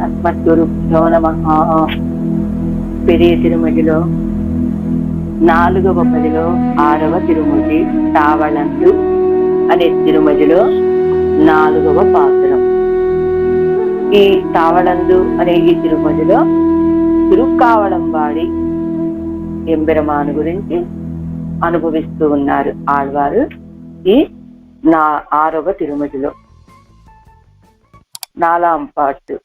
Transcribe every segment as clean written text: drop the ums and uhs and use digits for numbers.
అస్మద్గురుభ్యో నమః. పెరియ తిరుమతిలో 4వ పదిలో 6వ తిరుమతి తావళందు అనే తిరుమతిలో 4వ పాసురం. ఈ తావళందు అనే ఈ తిరుమతిలో తిరుక్కావళంబాడి ఎంబెరమాను గురించి అనుభవిస్తూ ఉన్నారు ఆళ్వారు ఈ 6వ తిరుమతిలో. 4ஆம் பாட்டு.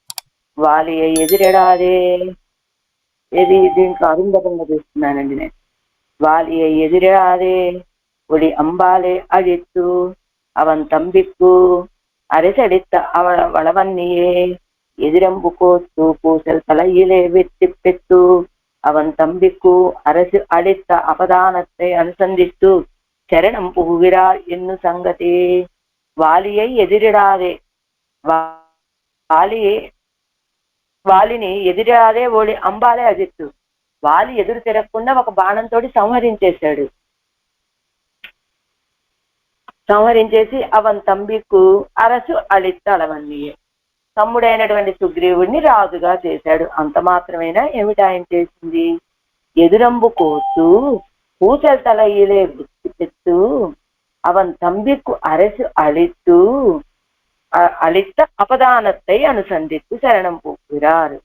వాలిயை ఎదిరెడాదే. దీంట్లో అరుంధతంగా చూస్తున్నానండి నేను. వాలిயை ఎదిరెడాదే ఒడి అంబాలే అழித்து அவன் தம்பிக்கு அரசடித்த வளவன்னியே எதிரம்பு கோத்து பூசல் தலையிலே வெற்றி பெற்று அவன் தம்பிக்கு அரசு அளித்த அபதானத்தை அனுசந்தித்து சரணம் புகுகிறார் என்னும் సంగతి. వాలిயை ఎదిరిడాదే, వాలిని ఎదిరాదే ఓడి అంబాలే అజిత్తు. వాలి ఎదురు తిరగకుండా ఒక బాణంతో సంహరించేసి అవన్ తంబికు అరసు అళిత్త అలవన్నీయే, తమ్ముడైనటువంటి సుగ్రీవుడిని రాజుగా చేశాడు. అంత మాత్రమేనా ఏమిటి ఆయన చేసింది? ఎదురంబు కోసు పూసల తలయిలే గుర్తు అవన్ తంబికు అరసు అళిత్తు అళిత్త అపదానத்தை అనుసంధిత్తు శరణం పుగ్గిరారు.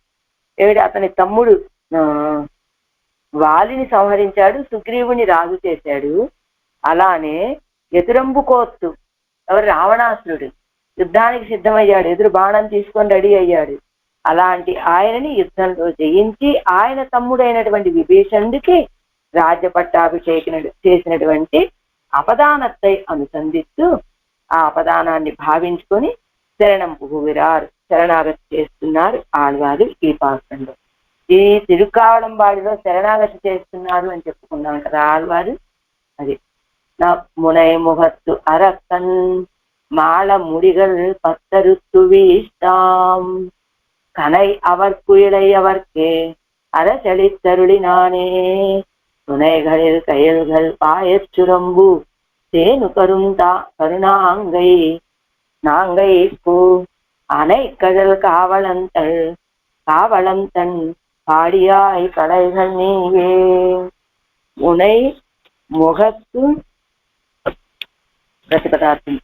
ఏమిటి? అతని తమ్ముడు వాలిని సంహరించాడు, సుగ్రీవుని రాజు చేశాడు. అలానే ఎదురంబు కోత్తు, ఎవరు? రావణాసురుడు యుద్ధానికి సిద్ధమయ్యాడు, ఎదురు బాణం తీసుకొని రెడీ అయ్యాడు. అలాంటి ఆయనని యుద్ధంలో జయించి ఆయన తమ్ముడైనటువంటి విభీషణుడికి రాజ్య పట్టాభిషేకం చేసినటువంటి అపదానத்தை అనుసంధిస్తూ ఆ అపదానాన్ని భావించుకొని శరణం పుగువిరారు, శరణాగతి చేస్తున్నారు ఆళ్వారు ఈ పాత్రంలో. ఈ తిరుక్కావళంబాడిలో శరణాగతి చేస్తున్నారు అని చెప్పుకున్నాం కదా ఆళ్వారు. అది మునై ముఖత్తు అరక్కన్ మాళ ముడిగల్ పత్తరుత్తు వీస్తాం కనై அவர்க்கு இளையவர்க்கே அரசளித்தருளினானே துணைகளில் கயல்கள் பாயச்சுரம்பு தேனு கருணாங்கை நாங்கைக்கு அனை கடல் காவளம் தன் பாடியாய் கலைகள் நீயே. உனை முகத்து ప్రతిపదార్థం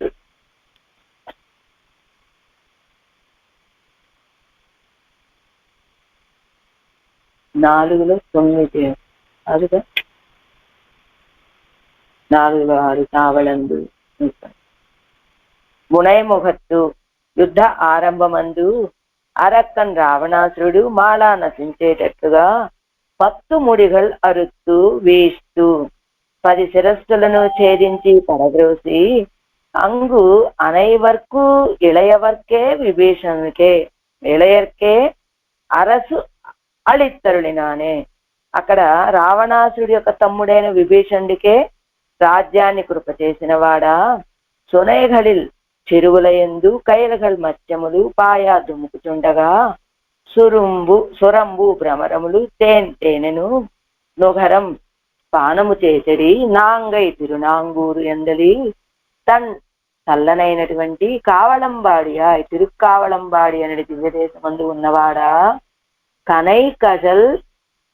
4లో 9 అదిగా 4లో 6 తావళందు. మునైముఖత్తు యుద్ధ ఆరంభమందు అరక్కన్ రావణాసురుడు మాలా నశించేటట్లుగా 10 ముడిగల్ అరుత్తు వేస్తూ 10 శిరస్సులను ఛేదించి పడద్రోసి అంగు అனைவர்க்கு இளையவர்க்கே విభీషణునికే ఇళయర్కే అరసు అళిత్తరుளிనానే. అక్కడ రావణాసుడి యొక్క తమ్ముడైన విభీషణుడికే రాజ్యాన్ని కృప చేసిన వాడా, సొనైఘళిల్ చెరువులయందు కైలగల్ మత్స్యములు పాయా దుముకుచుండగా సురంబు భ్రమరములు తేనెను నొగరం పానము చేసడి నాంగై తిరునాంగూరు ఎందలి తన్ చల్లనైనటువంటి కావళంబాడియా తిరుక్కావళంబాడి అనేది దివ్యదేశమందు ఉన్నవాడా, కనై కజల్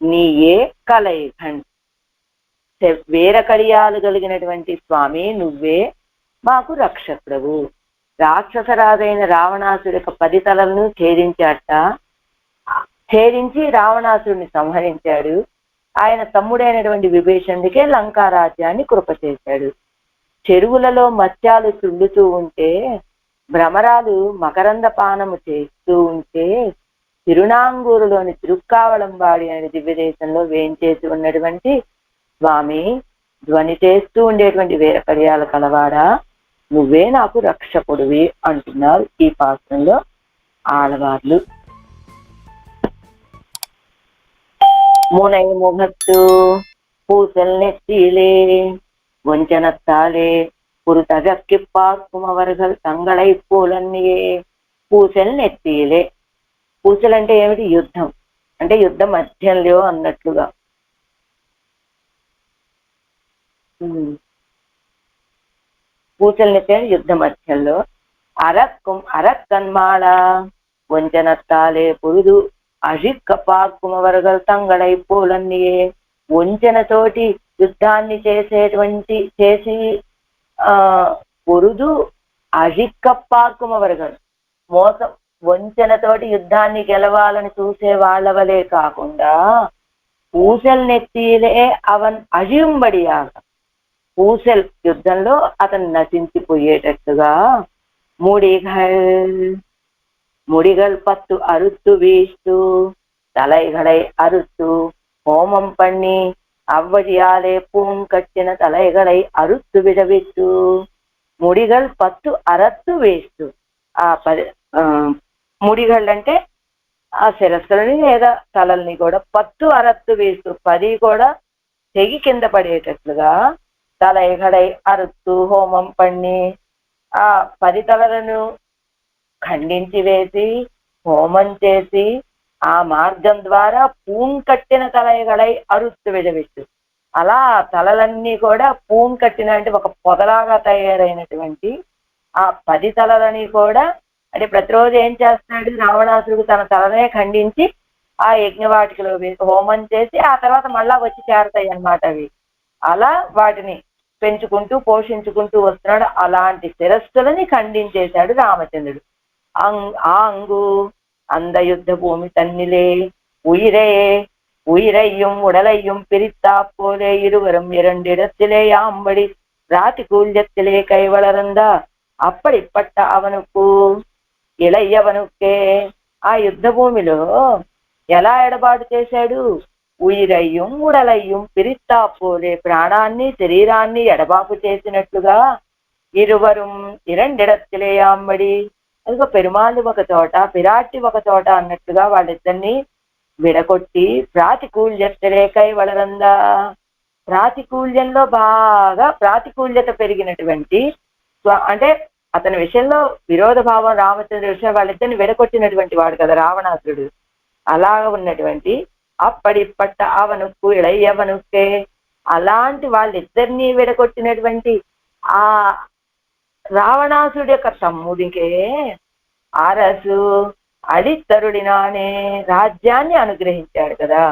నీయే కలైఘన్ వేర కడియాలు కలిగినటువంటి స్వామి నువ్వే మాకు రక్షకుడవు. రాక్షసరాజైన రావణాసుడి యొక్క 10 తలలను ఛేదించి రావణాసుడిని సంహరించాడు. ఆయన తమ్ముడైనటువంటి విభీషణుడికే లంకా రాజ్యాన్ని కృప చేశాడు. చెరువులలో మత్స్యాలు తుళ్ళుతూ ఉంటే, భ్రమరాలు మకరంద పానము చేస్తూ ఉంటే, తిరునాంగూరులోని తిరుక్కావళంబాడి అనే దివ్యదేశంలో వేంచేసి ఉన్నటువంటి స్వామి, ధ్వని చేస్తూ ఉండేటువంటి వేర కడియాల కలవాడా, నువ్వే నాకు రక్షకుడివి అంటున్నారు ఈ పాత్రంలో ఆళ్వార్లు. முனை முகத்து பூசல் நெற்றியிலே வஞ்சனத்தாலே ஒரு தகக்கி பார்க்கும் அவர்கள் தங்களை పోలన్నియే. పూసల్ నెత్తిలే. పూసలు అంటే ఏమిటి? యుద్ధం అంటే యుద్ధ మధ్యంలో అన్నట్లుగా. పూసలు నెత్తి యుద్ధ మధ్యంలో. అరక్కన్మాళ వంచనత్తాలే పొరుదు అజిక్క పాక్కుమవరగల్ తంగళై పోలన్నియే. వంచనతోటి యుద్ధాన్ని చేసి ఆ పొరుదు అజిక్క పాక్కుమవరగల్, మోసం వంచనతోటి యుద్ధాన్ని గెలవాలని చూసే వాళ్ళ వలే కాకుండా పూసల్ నెత్తిలే అవన్ అజింబడియాక, పూసల్ యుద్ధంలో అతను నశించిపోయేటట్టుగా முடிகள் 10 அறுத்து வீழ்த்து, தலைகளை அறுத்து ஹோமம் பண்ணி அவ்வழியாலே பூங்கட்டின தலைகளை அறுத்து విడవిత్తు. முடிகள் 10 అరత్తు వేస్తూ, ఆ ముడిగళ్ళు అంటే ఆ శిరస్సులని లేదా తలల్ని కూడా 10 అరత్తు వేస్తూ 10 కూడా తెగి కింద పడేటట్లుగా తలైగడై అరుత్తు హోమం పన్ని, ఆ 10 తలలను ఖండించి వేసి హోమం చేసి ఆ మార్గం ద్వారా పూంకట్టిన తలైగడై అరుత్తు విడవిట్టు. అలా తలలన్నీ కూడా పూంకట్టిన అంటే ఒక పొదలాగా తయారైనటువంటి ఆ 10 తలలని కూడా, అంటే ప్రతిరోజు ఏం చేస్తాడు రావణాసురుడు, తన తలనే ఖండించి ఆ యజ్ఞవాటికలో వేసి హోమం చేసి ఆ తర్వాత మళ్ళా వచ్చి చేరతాయి అన్నమాట అవి. అలా వాటిని పెంచుకుంటూ పోషించుకుంటూ వస్తున్నాడు. అలాంటి శిరస్సులని ఖండించేశాడు రామచంద్రుడు. ஆங்கு அந்த யுத்த பூமி தன்னிலே உயிரே உயிரையும் உடலையும் பிரித்தா போலே இருவரும் 2 இடத்திலே ஆம்படி ராதிகூல்யத்திலே கை வளர்ந்தா. அப்படிப்பட்ட అవనుకు ఇళయ్యవనుకే ఆ యుద్ధ భూమిలో ఎలా ఎడబాటు చేశాడు? ఉయిరయ్యం ఉడలయ్యం పిరిత్తా పోలే, ప్రాణాన్ని శరీరాన్ని ఎడబాపు చేసినట్లుగా ఇరువరు 2 இடத்திலே ఆంబడి, అదిగో పెరుమాళ్ళు ఒక చోట పిరాటి ఒక చోట అన్నట్టుగా వాళ్ళిద్దరిని విడగొట్టి ప్రాతికూల్యతలే కై వళరందా, ప్రాతికూల్యంలో బాగా ప్రాతికూల్యత పెరిగినటువంటి, అంటే అతని విషయంలో విరోధ భావం రామచంద్ర విషయం వాళ్ళిద్దరిని విడగొట్టినటువంటి వాడు కదా రావణాసురుడు. అలా ఉన్నటువంటి అప్పటిప్పట్ట అవనుకు ఇళయ్యవనుకే, అలాంటి వాళ్ళిద్దరినీ విడగొట్టినటువంటి ఆ రావణాసుడి యొక్క తమ్ముడికే అరసు అడిత్తరుడినానే రాజ్యాన్ని అనుగ్రహించాడు కదా.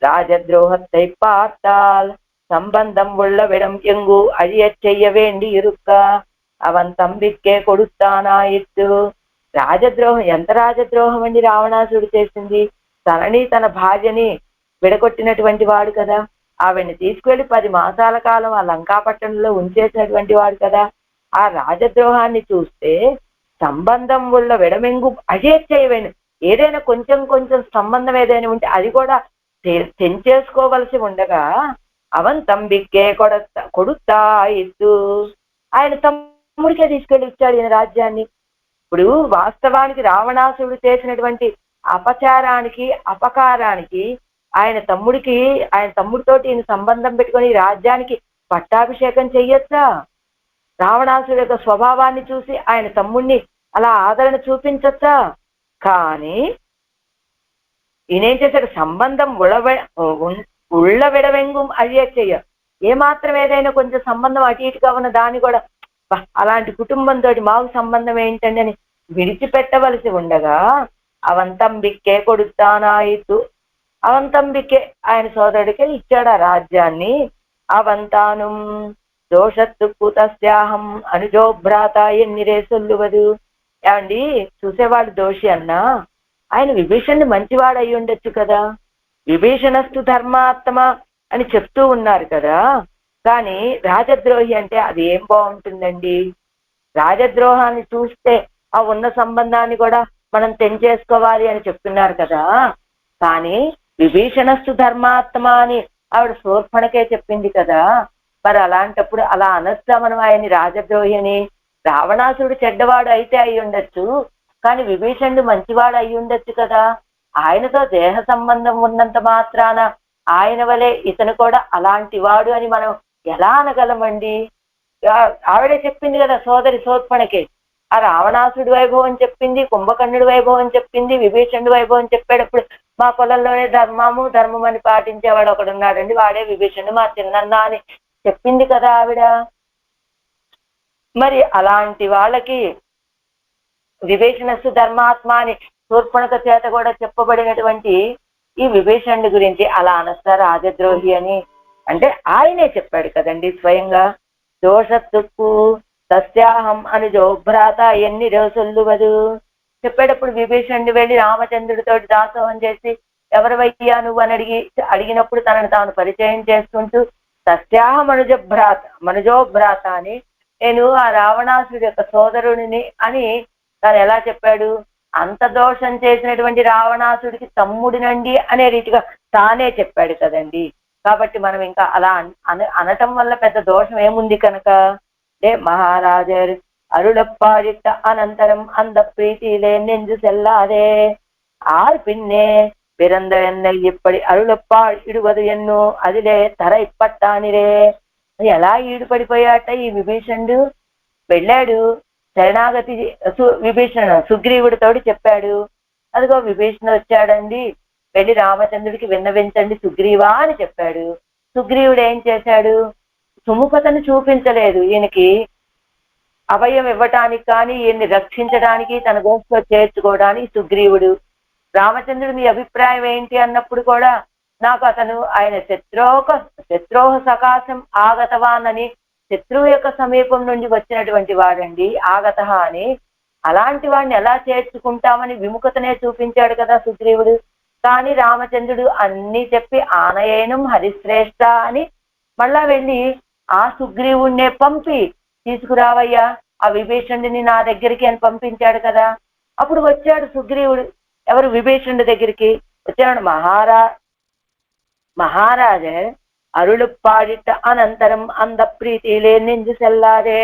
రాజద్రోహத்தை பார்த்தால் సంబంధం உள்ளவிடம் எங்கு அழியச் செய்ய வேண்டி இருக்க అవన్ తంబిక్కే కొడుతానాయిత్తు. రాజద్రోహం, ఎంత రాజద్రోహం అండి రావణాసుడు చేసింది? తనని తన భార్యని విడగొట్టినటువంటి వాడు కదా. ఆవిడ్ని తీసుకువెళ్ళి 10 మాసాల కాలం ఆ లంకాపట్టణంలో ఉంచేసినటువంటి వాడు కదా. ఆ రాజద్రోహాన్ని చూస్తే సంబంధం వల్ల విడమెంగు అజేచ్చేయవేను, ఏదైనా కొంచెం కొంచెం సంబంధం ఏదైనా ఉంటే అది కూడా తెంచేసుకోవలసి ఉండగా అవన్ తంబిక్కే కొడుతా ఇత్తు, ఆయన తమ్ముడికే తీసుకెళ్ళి ఇచ్చాడు ఈయన రాజ్యాన్ని. ఇప్పుడు వాస్తవానికి రావణాసురుడు చేసినటువంటి అపచారానికి అపకారానికి ఆయన తమ్ముడితోటి ఈయన సంబంధం పెట్టుకొని రాజ్యానికి పట్టాభిషేకం చెయ్యొచ్చా? రావణాసురుడు యొక్క స్వభావాన్ని చూసి ఆయన తమ్ముడిని అలా ఆదరణ చూపించచ్చా? కానీ ఈయనేం చేశాడు? సంబంధం ఉళ్ళ విడవెంగు అయ్యే చెయ్య, ఏమాత్రం ఏదైనా కొంచెం సంబంధం అటు ఇటుగా ఉన్న దాన్ని కూడా అలాంటి కుటుంబంతో మాకు సంబంధం ఏంటండి అని విడిచిపెట్టవలసి ఉండగా అవంతంబిక్కే కొడుతానాయితు, అవంతంబిక్కే ఆయన సోదరుడికే ఇచ్చాడు ఆ రాజ్యాన్ని. అవంతాను దోషత్తు తస్యాహం అనుజోభ్రాత ఎన్నిరే సొల్లువదు. ఏమండి, చూసేవాడు దోషి అన్నా ఆయన విభీషణుడు మంచివాడు అయి ఉండొచ్చు కదా. విభీషణస్తు ధర్మాత్మ అని చెప్తూ ఉన్నారు కదా. కానీ రాజద్రోహి అంటే అది ఏం బాగుంటుందండి? రాజద్రోహాన్ని చూస్తే ఆ ఉన్న సంబంధాన్ని కూడా మనం తెంచేసుకోవాలి అని చెప్తున్నారు కదా. కానీ విభీషణస్తు ధర్మాత్మ అని ఆవిడ శూర్పణకే చెప్పింది కదా. మరి అలాంటప్పుడు అలా అనొచ్చా మనం ఆయన్ని రాజద్రోహి అని? రావణాసురుడు చెడ్డవాడు అయితే అయి ఉండొచ్చు, కానీ విభీషణుడు మంచివాడు అయి ఉండొచ్చు కదా. ఆయనతో దేహ సంబంధం ఉన్నంత మాత్రాన ఆయన వలె ఇతను కూడా అలాంటి వాడు అని మనం ఎలా అనగలమండి? ఆవిడే చెప్పింది కదా సోదరి శూర్పణకే. ఆ రావణాసుడి వైభవం చెప్పింది, కుంభకర్ణుడి వైభవం చెప్పింది, విభీషణుడి వైభవం చెప్పేటప్పుడు మా కులంలోనే ధర్మం అని పాటించేవాడు ఒకడున్నాడండి, వాడే విభీషణుడు మా చిన్నన్న అని చెప్పింది కదా ఆవిడ. మరి అలాంటి వాళ్ళకి విభీషణస్సు ధర్మాత్మ అని శూర్పణఖ చేత కూడా చెప్పబడినటువంటి ఈ విభీషణుడి గురించి అలా అనస్తారు రాజద్రోహి అని. అంటే ఆయనే చెప్పాడు కదండి స్వయంగా. దోషత్తుక్కు సస్యాహం అనుజో భ్రాత ఎన్ని రోజులువదు చెప్పేటప్పుడు విభీషణుడు వెళ్ళి రామచంద్రుడితో దాసోహం చేసి ఎవరివయ్యా నువ్వు అని అడిగినప్పుడు తనను తాను పరిచయం చేసుకుంటూ సస్యాహం మనుజోభ్రాత అని, నేను ఆ రావణాసుడి యొక్క సోదరుడిని అని తాను ఎలా చెప్పాడు? అంత దోషం చేసినటువంటి రావణాసుడికి తమ్ముడినండి అనే రీతిగా తానే చెప్పాడు కదండి. కాబట్టి మనం ఇంకా అలా అనటం వల్ల పెద్ద దోషం ఏముంది కనుక మహారాజర్ అరుళప్పాడిట్ట అనంతరం అంద ప్రీతిలే నెంజు సెల్లాదే ఆర్ పిన్నే பிறந்த என்னை இப்படி అరుళప్పాడు ఇడువదు ఎన్నో అదిలే తర ఇప్పట్టానిరే. ఎలా ఈడుపడిపోయాట ఈ విభీషణుడు? వెళ్ళాడు శరణాగతి సుగ్రీవుడితోటి చెప్పాడు. అదిగో విభీషణుడు వచ్చాడండి, వెళ్ళి రామచంద్రుడికి విన్నవించండి సుగ్రీవా అని చెప్పాడు. సుగ్రీవుడు ఏం చేశాడు? సుముఖతను చూపించలేదు. ఈయనకి అభయం ఇవ్వటానికి కానీ ఈయన్ని రక్షించడానికి తన గోష్ఠిలో చేర్చుకోవడానికి సుగ్రీవుడు. రామచంద్రుడు మీ అభిప్రాయం ఏంటి అన్నప్పుడు కూడా నాకు అతను ఆయన శత్రోహ సకాశం ఆగతవాన్ అని, శత్రువు యొక్క సమీపం నుండి వచ్చినటువంటి వాడండి ఆగత అని. అలాంటి వాడిని ఎలా చేర్చుకుంటామని విముఖతనే చూపించాడు కదా సుగ్రీవుడు. కానీ రామచంద్రుడు అన్ని చెప్పి ఆనయేనం హరిశ్రేష్ఠ అని మళ్ళా వెళ్ళి ఆ సుగ్రీవుణ్ణే పంపి తీసుకురావయ్యా ఆ విభీషణుడిని నా దగ్గరికి అని పంపించాడు కదా. అప్పుడు వచ్చాడు సుగ్రీవుడు ఎవరు విభీషణుడి దగ్గరికి వచ్చాడు. మహారాజే అరుళప్పాడిట్ట అనంతరం అంద ప్రీతిలే నెంజు సెల్లారే.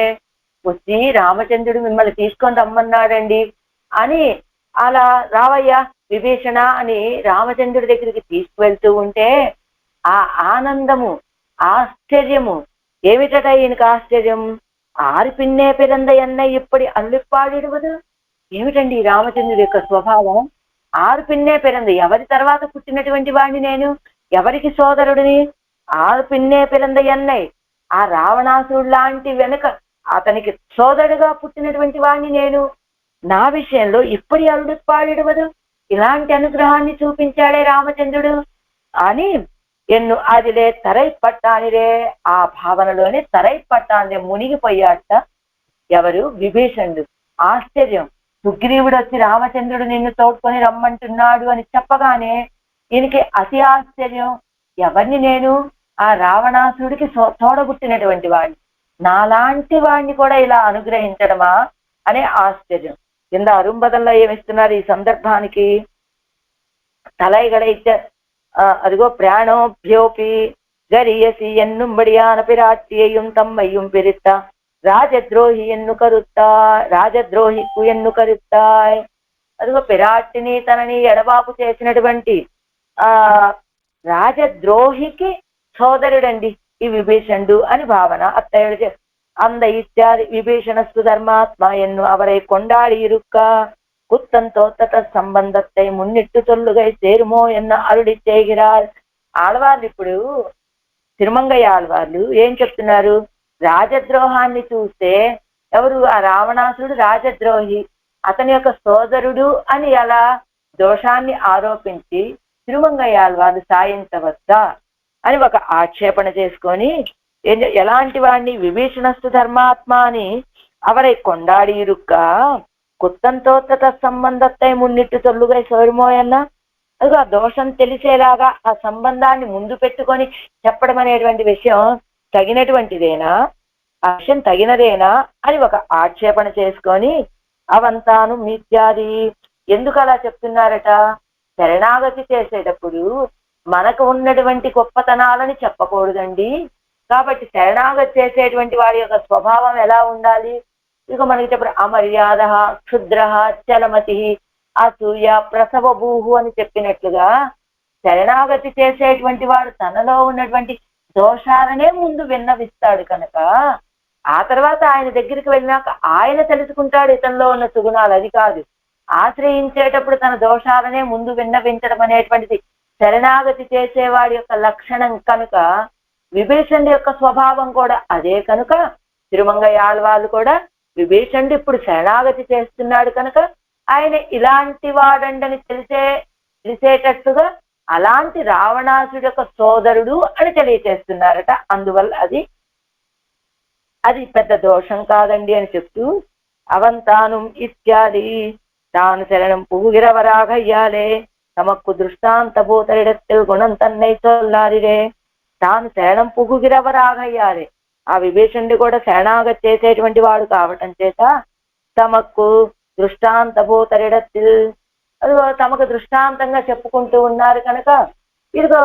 వచ్చి రామచంద్రుడు మిమ్మల్ని తీసుకొని రమ్మన్నాడండి అని, అలా రావయ్యా విభీషణ అని రామచంద్రుడి దగ్గరికి తీసుకువెళ్తూ ఉంటే ఆ ఆనందము ఆశ్చర్యము ఏమిటట ఈయనకు ఆశ్చర్యం? ఆరు పిన్నే పిరంద ఎన్న ఇప్పటి అల్లుప్పాడిడువదు. ఏమిటండి రామచంద్రుడి యొక్క స్వభావం? ఆరు పిన్నే పిరంద, ఎవరి తర్వాత పుట్టినటువంటి వాడిని నేను, ఎవరికి సోదరుడిని? ఆరు పిన్నే పిరంద ఎన్నయ్, ఆ రావణాసురుడు లాంటి వెనుక అతనికి సోదరుడుగా పుట్టినటువంటి వాడిని నేను, నా విషయంలో ఇప్పటి అల్లుప్పాడిడువదు. ఇలాంటి అనుగ్రహాన్ని చూపించాడే రామచంద్రుడు అని ఎన్ను అదిలే తరై పట్టానిరే. ఆ భావనలోనే తరై పట్టానిరే మునిగిపోయాట ఎవరు? విభీషణుడు. ఆశ్చర్యం. సుగ్రీవుడు వచ్చి రామచంద్రుడు నిన్ను తోడ్కొని రమ్మంటున్నాడు అని చెప్పగానే ఈయనకి అతి ఆశ్చర్యం. ఎవరిని నేను? ఆ రావణాసుడికి తోడబుట్టినటువంటి వాడిని, నాలాంటి వాడిని కూడా ఇలా అనుగ్రహించడమా అనే ఆశ్చర్యం. కింద అరుంబదంలో ఏమిస్తున్నారు ఈ సందర్భానికి? తలైగడైతే అదిగో ప్రాణోభ్యోపి గరియసి ఎన్నుంబడియానపి రాట్టియయం తమ్మయ్యం పిరిత్త రాజద్రోహి ఎన్ను కరుత్తా రాజద్రోహికు ఎన్ను కరుత్తాయ్. అదిగో పిరాట్టిని తనని ఎడబాపు చేసినటువంటి ఆ రాజద్రోహికి సోదరుడండి ఈ విభీషణుడు అని భావన. అత్తయ్య అంద ఇత్యాది విభీషణస్తు ధర్మాత్మ ఎన్ను అవరై కొండాడి ఇరుక్క குத்தந்தோ தத்த సంబంధத்தை మున్నిట్టు తొల్లుగై సేరుమో ఎన్న అరుడి చేగిరార్. ఆళ్వార్లు ఇప్పుడు తిరుమంగయ్య ఆళ్వార్లు ఏం చెప్తున్నారు? రాజద్రోహాన్ని చూస్తే ఎవరు? ఆ రావణాసురుడు రాజద్రోహి, అతని యొక్క సోదరుడు అని అలా దోషాన్ని ఆరోపించి తిరుమంగయ్య ఆళ్వార్లు సాయించవచ్చా అని ఒక ఆక్షేపణ చేసుకొని ఎలాంటి వాడిని? విభీషణస్తు ధర్మాత్మ అని అవరై కొండాడి ఇరుక్క కుత్తంతో సంబంధத்தை మున్నిట్టు తొల్లుగా సోరుమోయన్న. అది ఆ దోషం తెలిసేలాగా ఆ సంబంధాన్ని ముందు పెట్టుకొని చెప్పడం అనేటువంటి విషయం తగినటువంటిదేనా? ఆ విషయం తగినదేనా అని ఒక ఆక్షేపణ చేసుకొని అవంతాను మిథ్యాది. ఎందుకు అలా చెప్తున్నారట? శరణాగతి చేసేటప్పుడు మనకు ఉన్నటువంటి గొప్పతనాలని చెప్పకూడదండి. కాబట్టి శరణాగతి చేసేటువంటి వాడి యొక్క స్వభావం ఎలా ఉండాలి? ఇక మనకి చెప్పడు అమర్యాద క్షుద్ర చలమతి అసూయ ప్రసవభూహు అని చెప్పినట్లుగా శరణాగతి చేసేటువంటి వాడు తనలో ఉన్నటువంటి దోషాలనే ముందు విన్నవిస్తాడు కనుక ఆ తర్వాత ఆయన దగ్గరికి వెళ్ళినాక ఆయన తెలుసుకుంటాడు ఇతనిలో ఉన్న సుగుణాలు. అది కాదు, ఆశ్రయించేటప్పుడు తన దోషాలనే ముందు విన్నవించడం అనేటువంటిది శరణాగతి చేసేవాడి యొక్క లక్షణం కనుక విభీషణుడి యొక్క స్వభావం కూడా అదే కనుక తిరుమంగయ్య ఆళ్వార్లు కూడా విభీషణుడు ఇప్పుడు శరణాగతి చేస్తున్నాడు కనుక ఆయన ఇలాంటి వాడండని తెలిసేటట్టుగా అలాంటి రావణాసుడి యొక్క సోదరుడు అని తెలియచేస్తున్నారట. అందువల్ల అది పెద్ద దోషం కాదండి అని చెప్తూ అవంతాను ఇత్యాది తాను శరణం పుగుగిరవరాగయ్యాలే తమకు దృష్టాంత భూతరిడத்தில் గుణం తన్నై చొల్లారిరే. తాను శరణం పుగుగిరవరాగయ్యాలే, ఆ విభీషణుడి కూడా శరణాగతి చేసేటువంటి వాడు కావటం చేత తమకు దృష్టాంత భూతరిడத்தில், అది తమకు దృష్టాంతంగా చెప్పుకుంటూ ఉన్నారు కనుక ఇదిగో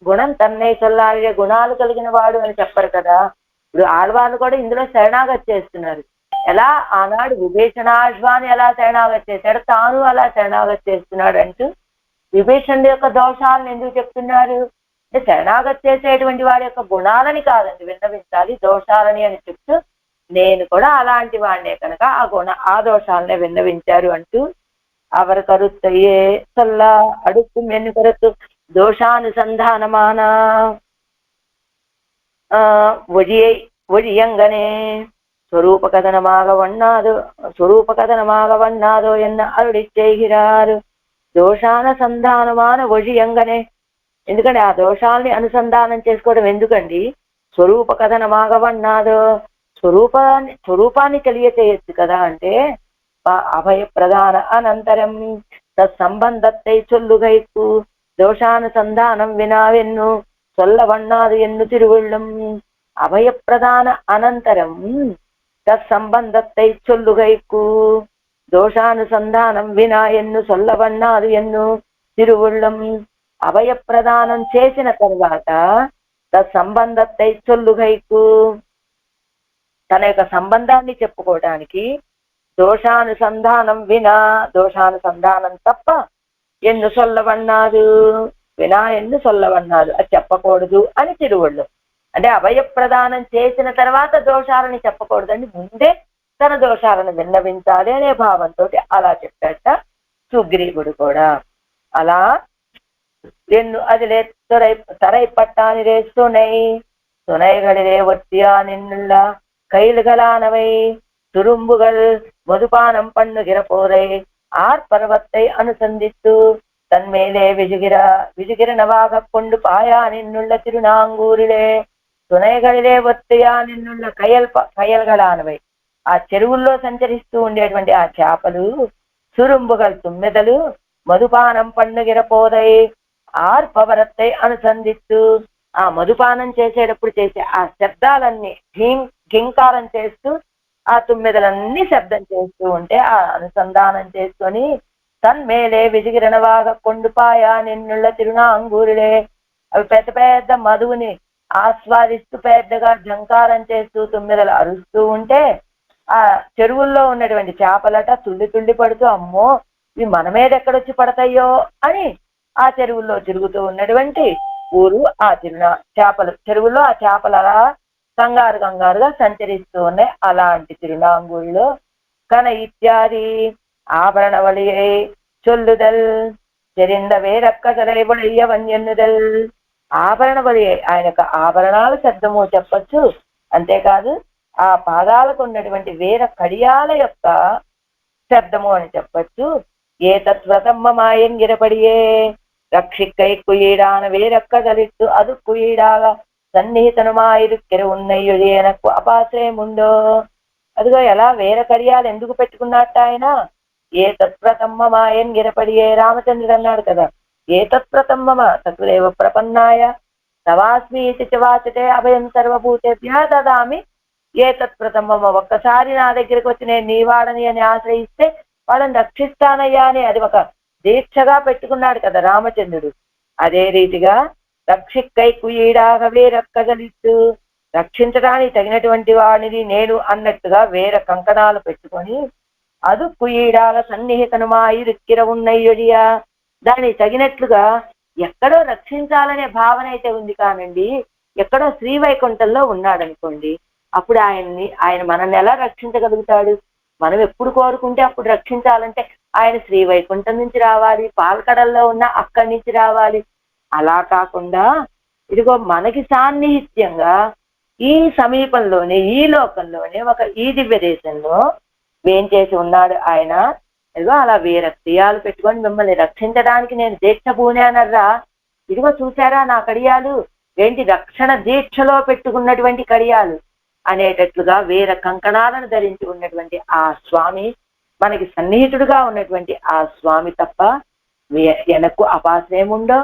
గుణం తన్నై చొల్లారిరే, గుణాలు కలిగిన వాడు అని చెప్పరు కదా. ఇప్పుడు ఆడవాళ్ళు కూడా ఇందులో శరణాగతి చేస్తున్నారు. ఎలా ఆనాడు విభీషణాశ్వాన్ని ఎలా శరణాగతి చేశాడు, తాను అలా శరణాగతి చేస్తున్నాడు అంటూ విభీషణుడి యొక్క దోషాలను ఎందుకు చెప్తున్నారు అంటే శరణాగతి చేసేటువంటి వాడి యొక్క గుణాలని కాదండి విన్నవించాలి, దోషాలని అని చెప్తూ నేను కూడా అలాంటి వాడినే కనుక ఆ దోషాలనే విన్నవించారు అంటూ அவர் கருத்தையே சொல்ல அடுக்கும் என் கருத்து దోషానుసంధానమాన ஒழியங்கனே ஸ்வரூப கதனமாக வண்ணாதோ என்ன அருளி செய்கிறாరు. దోషానుసంధానమాన ఒழிయంగనే, ఎందుకంటే ఆ దోషాల్ని అనుసంధానం చేసుకోవడం ఎందుకండి? స్వరూప కథనమాగ వన్నాదో, స్వరూపాన్ని తెలియచేయచ్చు కదా. అంటే అభయ ప్రధాన అనంతరం తత్సంబంధத்தை சொல்லுகைக்கு దోషానుసంధానం వినావెన్ను చొల్లవన్నాదు ఎన్ను తిరువళ్ళం. అభయ ప్రధాన అనంతరం తత్సంబంధத்தை சொல்லுகைக்கு దోషానుసంధానం వినా ఎన్ను చొల్లవన్నాదు ఎన్ను తిరువుళ్ళం. అభయప్రదానం చేసిన తర్వాత తత్సంబంధத்தை சொல்லுகைக்கு తన యొక్క సంబంధాన్ని చెప్పుకోవడానికి దోషానుసంధానం వినా, దోషానుసంధానం తప్ప ఎన్ను చొల్లవన్నాదు వినా ఎన్ను చొల్లవన్నాదు, అది చెప్పకూడదు అని తిరువళ్ళు. అంటే అభయప్రదానం చేసిన తర్వాత దోషాలని చెప్పకూడదండి, ముందే తన దోషాలను విన్నవించాలి అనే భావంతో అలా చెప్పాట సుగ్రీవుడు కూడా. అలా ఎన్ను అదిలే தரைப்பட்டானிலே துணைகளிலே ஒத்தியா நின்னுள்ள கைல்களானவை துரும்புகள் மதுபானம் பண்ணுகிற போதை ஆர்பர்வத்தை அனுசந்தித்து தன்மேலே விஜுகிரணவாக கொண்டு பாயா நின்னுள்ள திருநாங்கூரிலே துணைகளிலே ఒత్తియా నిన్నుள்ள కయల్గలానవై, ఆ చెరువుల్లో సంచరిస్తూ ఉండేటువంటి ఆ చేపలు, సురుంబుగల్ తుమ్మెదలు, మధుపానం పన్నుగిర పోదై ఆర్పవరత్తై అనుసంధిస్తూ, ఆ మధుపానం చేసేటప్పుడు చేసే ఆ శబ్దాలన్నీ ఘింకారం చేస్తూ ఆ తుమ్మెదలన్నీ శబ్దం చేస్తూ ఉంటే ఆ అనుసంధానం చేసుకొని తన్మేలే విజిగిరణవాగ కొండుపాయా నిన్నుళ్ళ తిరునాంగూరులే, అవి పెద్ద పెద్ద మధువుని ఆస్వాదిస్తూ పెద్దగా ఝంకారం చేస్తూ తుమ్మెదలు అరుస్తూ ఉంటే ఆ చెరువుల్లో ఉన్నటువంటి చేపలట తుళ్ళి పడుతూ అమ్మో ఇవి మన మీద ఎక్కడొచ్చి పడతాయో అని ఆ చెరువుల్లో తిరుగుతూ ఉన్నటువంటి ఊరు ఆ చెరువుల్లో ఆ చేపలు అలా కంగారుగా సంచరిస్తూ ఉన్నాయి. అలాంటి తిరునాంగూరులో కన ఇత్యాది ఆభరణ వలియై చొల్లుదల్ చెరింద వేరక్కసలైబొడయ్య వన్యన్నుదల్. ఆభరణ వలియై, ఆయన యొక్క ఆభరణాల శబ్దము చెప్పచ్చు. అంతేకాదు ఆ పాదాలకు ఉన్నటువంటి వేర కడియాల యొక్క శబ్దము అని చెప్పచ్చు. ఏ తత్వతమ్మ మాయంగిరపడియే రక్షిక్కై కుయీడాన వేరక్కదలిట్టు అది కుయీడాల సన్నిహితనుమాయిరుక్కెర ఉన్నయ్యుడి ఎనకు అపాశ్రయముండో. అదిగో ఎలా వేర కడియాలు ఎందుకు పెట్టుకున్నట్ట ఆయన? ఏ తత్ప్రతమ్మ మాయంగిరపడియే, రామచంద్రుడు అన్నాడు కదా, ఏ తత్ప్రతమ్మ తత్వేవ ప్రపన్నాయ తవాస్మి ఇతి చ వాచతే అభయం సర్వభూతేభ్య దదామి ఏ తత్ప్రతమ్మ. ఒక్కసారి నా దగ్గరికి వచ్చి నేను నీవాడని అని ఆశ్రయిస్తే వాళ్ళని రక్షిస్తానయ్యా అని అది ఒక దీక్షగా పెట్టుకున్నాడు కదా రామచంద్రుడు. అదే రీతిగా రక్షిక్కై కుయీడాగా వేరక్కగలిస్తూ, రక్షించడానికి తగినటువంటి వాడిని నేను అన్నట్టుగా వేర కంకణాలు పెట్టుకొని అది కుయీడాల సన్నిహితనుమాయి రిక్కిర ఉన్నయ్యొడియా, దానికి తగినట్లుగా ఎక్కడో రక్షించాలనే భావన అయితే ఉంది కానండి, ఎక్కడో శ్రీవైకుంఠంలో ఉన్నాడనుకోండి, అప్పుడు ఆయన మనల్ని ఎలా రక్షించగలుగుతాడు? మనం ఎప్పుడు కోరుకుంటే అప్పుడు రక్షించాలంటే ఆయన శ్రీవైకుంఠం నుంచి రావాలి, పాలకడల్లో ఉన్న అక్కడి నుంచి రావాలి. అలా కాకుండా ఇదిగో మనకి సాన్నిహిత్యంగా ఈ సమీపంలోనే ఈ లోకంలోనే ఈ దివ్య దేశంలో ఏం చేసి ఉన్నాడు ఆయన? ఇదిగో అలా వేరే క్రియాలు పెట్టుకొని మిమ్మల్ని రక్షించడానికి నేను దీక్ష పూనానర్రా, ఇదిగో చూసారా నా కడియాలు, ఏంటి రక్షణ దీక్షలో పెట్టుకున్నటువంటి కడియాలు అనేటట్లుగా వేరే కంకణాలను ధరించి ఉన్నటువంటి ఆ స్వామి, మనకి సన్నిహితుడుగా ఉన్నటువంటి ఆ స్వామి తప్ప వెనక్కు అపాసమేముండో,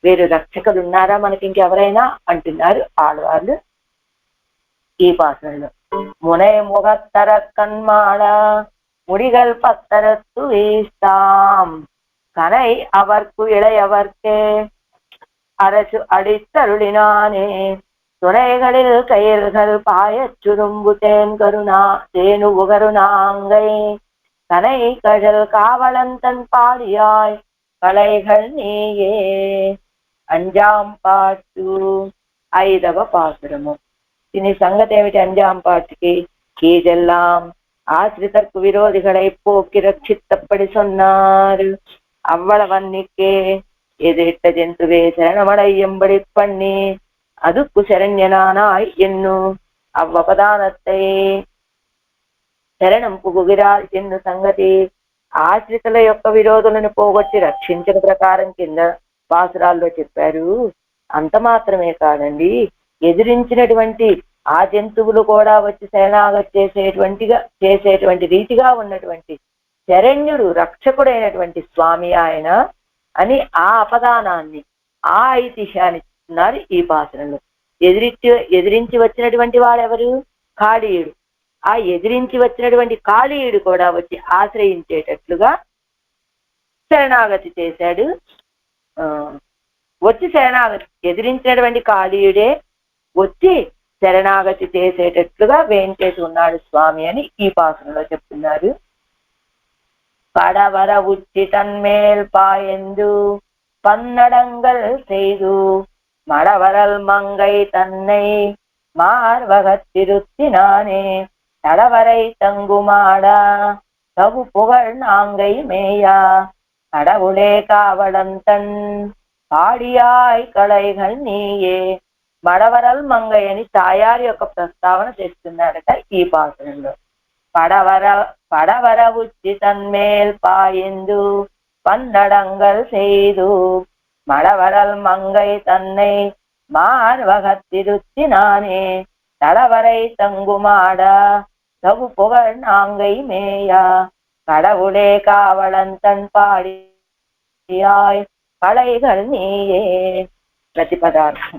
వేరు రక్షకులు ఉన్నారా మనకి ఇంకెవరైనా అంటున్నారు ఆడవాళ్ళు ఈ పాసనలో. మునై ముగత్తర కన్మాళ முடிகள் பத்தரத்து வீஸ்தாம் கனை அவர்க்கு இளையவர்க்கே அரசு அடித்தருளினானே துணைகளில் கயிர்கள் பாயச் சுரும்பு தேனு உகருநாங்கை கனை கழல் காவலந்தன் பாடியாய் கலைகள் நீயே. అంజాం పాటు 5వ పాసురము. దీని సంగతి ఏమిటి? అంజాం పాటుకి కీజెల్లాం ஆசிரிதற்கு விரோதிகளை போக்கி ரட்சித்தப்படி சொன்னார். அவ்வளவன்னிக்கே எதிரிட்ட ஜந்துவே சரணமடையும்படி பண்ணி அதுக்கு శరణ్యనానాయ్ ఎన్ను అవ్వపదానத்தை శరణం పుగుగిరాల్ ఎన్ను సంగతి ఆశ్రితుల యొక్క విరోధులను పోగొట్టి రక్షించిన ప్రకారం కింద పాసురాల్లో చెప్పారు. అంత మాత్రమే కాదండి, ఎదిరించినటువంటి ఆ జంతువులు కూడా వచ్చి శరణాగతి చేసేటువంటి రీతిగా ఉన్నటువంటి శరణ్యుడు రక్షకుడైనటువంటి స్వామి ఆయన అని ఆ అపదానాన్ని, ఆ ఐతిహ్యాన్ని ఇస్తున్నారు ఈ పాసనలో. ఎదిరించి వచ్చినటువంటి వాడెవరు? కాళీయుడు. ఆ ఎదిరించి వచ్చినటువంటి కాళీయుడు కూడా వచ్చి ఆశ్రయించేటట్లుగా శరణాగతి చేశాడు. వచ్చి ఎదిరించినటువంటి కాళీయుడే వచ్చి శరణాగతి చేసేటట్లుగా వేంచేసి ఉన్నాడు స్వామి అని ఈ పాసనలో చెప్తున్నారు. పడవర ఉచ్చి తన్మేల్ పాయందు పన్నడంగల్ செய்து மடவரல் மங்கை தன்னை மார்வகத்திருத்தினானே தடவரை தங்குமாடா தகு புகழ் நாங்கை மேயா கடவுளே காவலந்தன் పాడియాయ్ కళైகள் నీయే. మడవరల్ మంగై అని తాయారి యొక్క ప్రస్తావన చేస్తున్నాడట ఈ పాసనంలో. పడవర ఉచ్చి తన్మేల్ పాయిందు పన్నడంగల్ செய்து மடவரல் மங்கை தன்னை மார்வகத்திருத்தினானே தடவரை தங்குமாடா தகு புகழ் நாங்கை மேயா கடவுளே కావలంతన్ పాడియాయ్ కళైகள் నీయే. ప్రతిపదార్థం.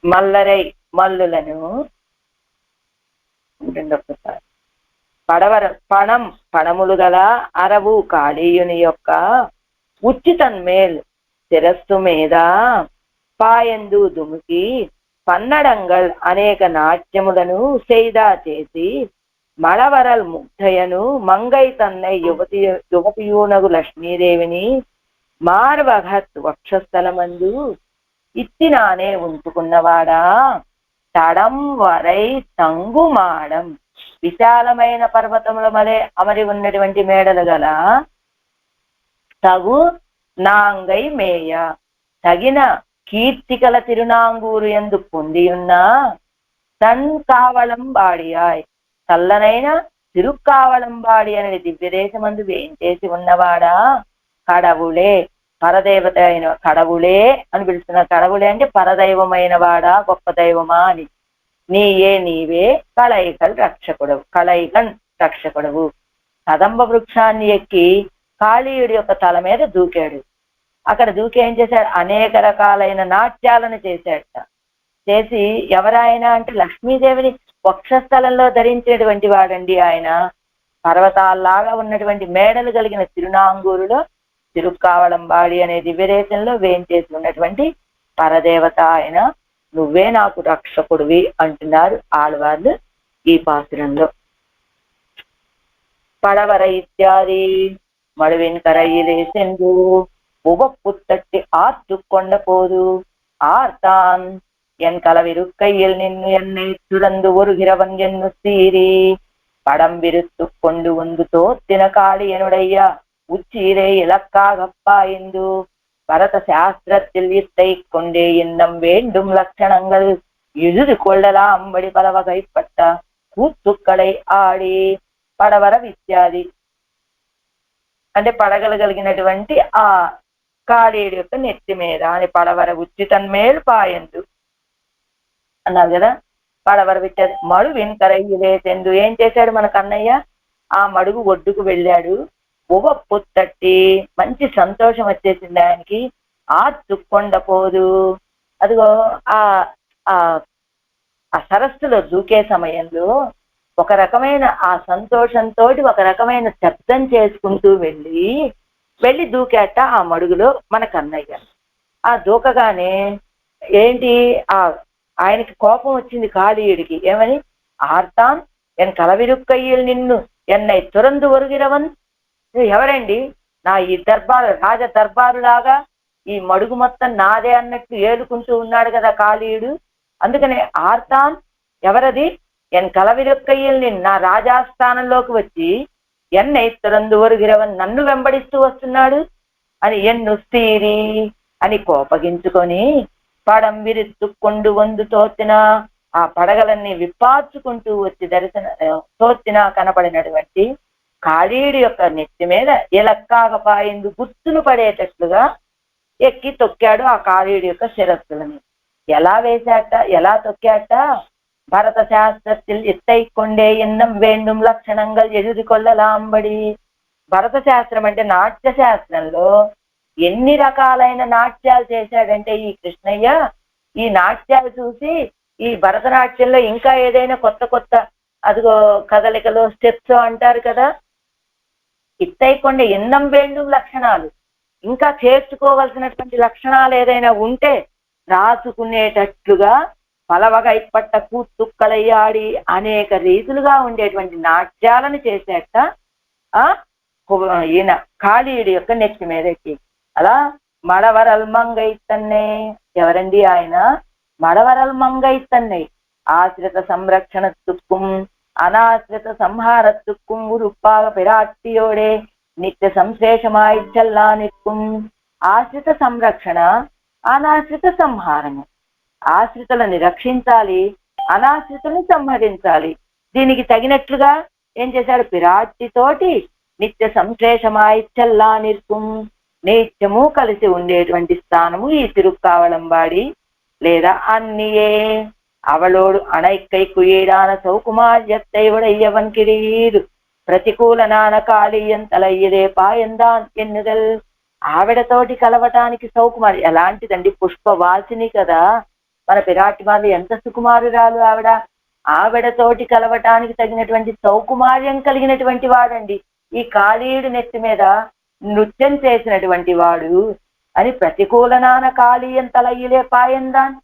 మల్లరై మల్లులను పణములు గల అరవు కాళీయుని యొక్క ఉచితన్మేల్ శిరస్సు మీద పాయందు దుముకి పన్నడంగల్ అనేక నాట్యములను సేదా చేసి మడవరల్ ముగ్ధయను మంగై తన్నై యువతియూనగు లక్ష్మీదేవిని మార్వఘత్ వక్షస్థలమందు ఇత్తినానే ఉంచుకున్నవాడా తడం వరై తంగుమాడం విశాలమైన పర్వతముల మలే అమరి ఉన్నటువంటి మేడలు గల తగు నాంగై మేయ తగిన కీర్తికల తిరునాంగూరు ఎందు పొందియున్న తన్ కావళంబాడియాయ్ చల్లనైన తిరుక్కావళంబాడి అనే దివ్యదేశమందు వేయించేసి ఉన్నవాడా కడవులే పరదేవత అయిన కడవులే అని పిలుస్తున్న. కడవులే అంటే పరదైవమైన వాడా, గొప్ప దైవమా అని. నీవే కళైకల్ రక్షకుడవు. కదంబ వృక్షాన్ని ఎక్కి కాళీయుడి యొక్క తల మీద దూకాడు. అక్కడ దూకి ఏం చేశాడు? అనేక రకాలైన నాట్యాలను చేశాడట. చేసి ఎవరాయన అంటే లక్ష్మీదేవిని వక్షస్థలంలో ధరించినటువంటి వాడండి ఆయన. పర్వతాల్లాగా ఉన్నటువంటి మేడలు కలిగిన తిరునాంగూరులో తిరుక్కావళంబాడి అనే దివ్యదేశంలో వేయించేసి ఉన్నటువంటి పరదేవత ఆయన. నువ్వే నాకు రక్షకుడివి అంటున్నారు ఆళ్వార్లు ఈ పాసురంలో. పడవర ఇత్యాది మడువిన్ కరయిలే సెందు உவப்புத்தட்டி ஆற்று கொண்ட போது ஆர்த்தான் என் கலவிருக்கையில் நின்று என்னை துறந்து ஒருகிறவன் என்று சீறி படம் விருத்து கொண்டு வந்து தோத்தின காளியனுடைய உச்சீரை இலக்காக பாய்ந்து பரத சாஸ்திரத்தில் இத்தை கொண்டே இன்னம் வேண்டும் லட்சணங்கள் இழுது கொள்ளலாம் அம்படி பலவகைப்பட்ட கூத்துக்களை ఆడి పడవర విద్యాది. అంటే పడగలు కలిగినటువంటి ఆ కాళీయుడి యొక్క నెత్తి మీద అని పడవర ఉచితన్మేలు పాయందు అన్నారు కదా. పడవర విట్టది మడువిన్ కరయ్యలేసెందు. ఏం చేశాడు మన కన్నయ్య? ఆ మడుగు ఒడ్డుకు వెళ్ళాడు. పొత్తట్టి మంచి సంతోషం వచ్చేసింది ఆయనకి. ఆర్చుకొండ పోదు. అదిగో ఆ ఆ సరస్సులో దూకే సమయంలో ఒక రకమైన ఆ సంతోషంతో ఒక రకమైన శబ్దం చేసుకుంటూ వెళ్ళి దూకాట ఆ మడుగులో మన కన్నయ్య. ఆ దూకగానే ఏంటి ఆయనకి కోపం వచ్చింది కాళీయుడికి. ఏమని? ఆర్తాన్ ఎన్ కలవిరుక్కయ్యలు నిన్ను ఎన్నై తురందు ఒరుగిరవన్. ఎవరండి? నా ఈ రాజ దర్బారులాగా ఈ మడుగు మొత్తం నాదే అన్నట్టు ఏలుకుంటూ ఉన్నాడు కదా కాళీయుడు. అందుకనే ఆర్తాన్ ఎవరది? ఎన్ కలవిరుక్కయ్యలు నా రాజాస్థానంలోకి వచ్చి ఎన్నై తురందు ఒరుగిరవన్ నన్ను వెంబడిస్తూ వస్తున్నాడు అని ఎన్ను స్థీరి అని కోపగించుకొని పడం విరుత్తుకొండు వందు తోచిన ఆ పడగలన్నీ విప్పార్చుకుంటూ వచ్చి తోచిన కనపడినటువంటి కాళీయుడి యొక్క నెత్తి మీద ఎలక్కాగపాయిందు గుర్తులు పడేటట్లుగా ఎక్కి తొక్కాడు ఆ కాళీయుడి యొక్క శిరస్సులని. ఎలా వేశాట, ఎలా తొక్కాట? భరత శాస్త్రத்தில் ఎత్తై కొండే ఎన్నం వేండుం లక్షణంగా ఎదురు కొల్లలాంబడి. భరత శాస్త్రం అంటే నాట్య శాస్త్రంలో ఎన్ని రకాలైన నాట్యాలు చేశాడంటే ఈ కృష్ణయ్య. ఈ నాట్యాలు చూసి ఈ భరతనాట్యంలో ఇంకా ఏదైనా కొత్త కొత్త అదిగో కదలికలో స్టెప్స్ అంటారు కదా, ఇత్తైకొండ ఎన్నం వేండు లక్షణాలు, ఇంకా చేర్చుకోవలసినటువంటి లక్షణాలు ఏదైనా ఉంటే రాసుకునేటట్లుగా పలవగా ఇప్పట్ట కూతుక్కలయ్యాడి అనేక రీతులుగా ఉండేటువంటి నాట్యాలను చేసేట ఈయన కాళీయుడి యొక్క నెత్తి మీదకి. అలా మడవరల్ మంగైతన్నే. ఎవరండి ఆయన? మడవరల్ మంగైతన్నే. ఆశ్రిత సంరక్షణத்துக்கும் అనాశ్రిత సంహారத்துக்கும் ఉరుప్పాగ పిరాట్టియోడే నిత్య సంశేషమాయి చల్లా నిత్తుం. ఆశ్రిత సంరక్షణ, అనాశ్రిత సంహారము. ఆశ్రితులని రక్షించాలి, అనాశ్రితులను సంహరించాలి. దీనికి తగినట్లుగా ఏం చేశాడు? పిరాట్టితోటి నిత్య సంశ్లేషమాయి చల్లా నిత్తుం. నిత్యము కలిసి ఉండేటువంటి స్థానము ఈ తిరుక్కావళంబాడి లేదా అన్నియే. అవళోడు అణైక్కై కుయేడాన సౌకుమార్యత్తైవడయ్యవన్ కిరీరు ప్రతికూల నాన కాళీయం తలయ్యదే పాయందాన్ ఎన్నుదల్. ఆవిడతోటి కలవటానికి సౌకుమారి ఎలాంటిదండి? పుష్పవాసిని కదా మన పిరాటిమాలు. ఎంత సుకుమారురాలు ఆవిడ. ఆవిడతోటి కలవటానికి తగినటువంటి సౌకుమార్యం కలిగినటువంటి వాడండి ఈ కాళీయుడి నెత్తి మీద నృత్యం చేసినటువంటి వాడు అని. ప్రతికూలనాన కాళీయం తలయ్యలే పాయందాన్.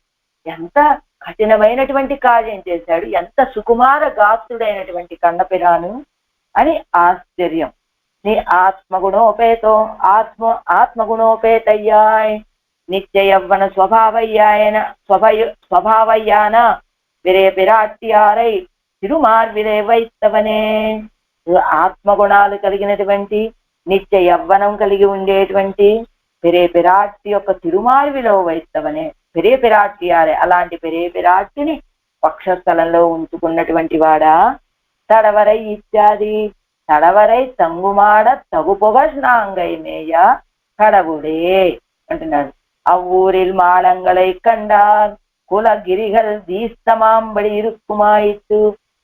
ఎంత కఠినమైనటువంటి కార్యం చేశాడు, ఎంత సుకుమార గాత్రుడైనటువంటి కన్నపిరాను అని ఆశ్చర్యం. నీ ఆత్మగుణోపేతయ్యాయ్ నిత్య యవ్వన స్వభావయ్యాన విరే పిరాట్యారై తిరుమార్విరే వైత్తవనే. ఆత్మగుణాలు కలిగినటువంటి నిత్య యవ్వనం కలిగి ఉండేటువంటి పెరే పిరాట్టి యొక్క తిరుమార్విలో వైత్తవనే. పెరే పిరాట్టియారే అలాంటి పెరే పిరాట్టిని పక్షస్థలంలో ఉంచుకున్నటువంటి వాడా. తడవరై ఇత్యాది తడవరై తంగుమాడ తగు పొగ స్నాంగై మేయ కడవుడే అంటున్నాడు. అవ్వూరిల్ మాళంగళై కండార్ కుల గిరిగల్ దీస్తమాంబడి ఇరుక్కుమాయిత్తు.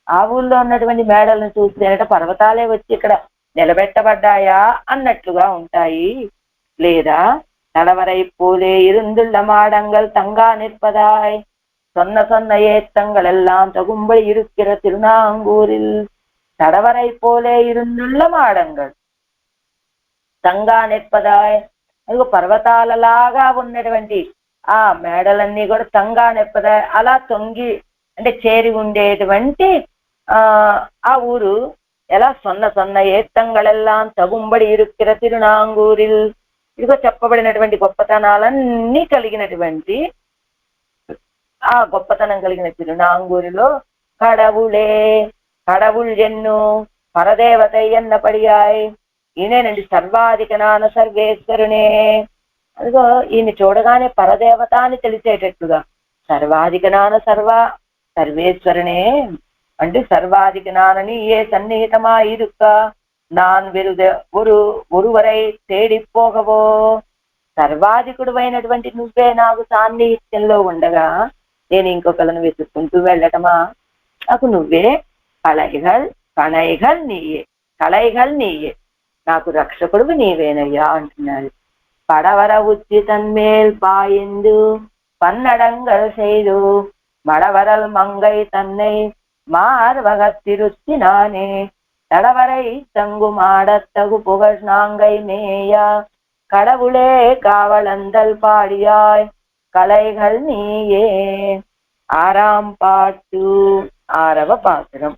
ఆ ఊళ్ళో ఉన్నటువంటి మేడలను చూస్తేనట పర్వతాలే వచ్చి ఇక్కడ నిలబెట్టబడ్డాయా అన్నట్లుగా ఉంటాయి. లేదా తడవరై పోలే இருந்துள்ள மாடங்கள் தங்கா நிற்பதாய் சொன்ன சொன்ன ஏத்தங்கள் எல்லாம் தகும்படி இருக்கிற திருநாங்கூரில். తడవరై పోలే இருந்துள்ள మాడంగల్ తంగా నిற்பదాయ్. అదిగో పర్వతాలలాగా ఉన్నటువంటి ఆ మేడలన్నీ కూడా తంగా నిప్పదాయ్ అలా తొంగి అంటే చేరి ఉండేటువంటి ఆ ఊరు ఎలా సొన్న సొన్న ఏత్తంగళెల్లాం తగుంబడి ఇరుక్కిర తిరునాంగూరిల్. ఇదిగో చెప్పబడినటువంటి గొప్పతనాలన్నీ కలిగినటువంటి ఆ గొప్పతనం కలిగిన తిరునాంగూరిలో కడవులే కడవుల్ ఎన్ను పరదేవతై ఎన్నపడియాయ్. ఈయనేనండి సర్వాధికనాన సర్వేశ్వరునే. అదిగో ఈయన చూడగానే పరదేవత అని తెలిసేటట్లుగా సర్వాధికనాన సర్వేశ్వరనే అంటే సర్వాధికనాన నీయే సన్నిహితమాయిరుక్క నాన్ ఒరువరై తేడి పోగవో. సర్వాధికుడు అయినటువంటి నువ్వే నాకు సాన్నిహిత్యంలో ఉండగా నేను ఇంకొకలను వెతుక్కుంటూ వెళ్ళటమా? నాకు నువ్వే కళైగల్ నీయే నాకు రక్షకుడు నీవేనయ్యా అంటున్నాడు. పడవర ఉచ్చి తన్మేల్ పాయిందు పన్నడంగల్ செய்து மடவரல் மங்கை தன்னை மார்வகத்திருத்தினானே தடவரை தங்கு மாடத்தகு புகழ் நாங்கை மேயா கடவுளே காவலந்தல் பாடியாய் కలైగల్ నీయే. ఆరాం పాటు 6వ పాసురం.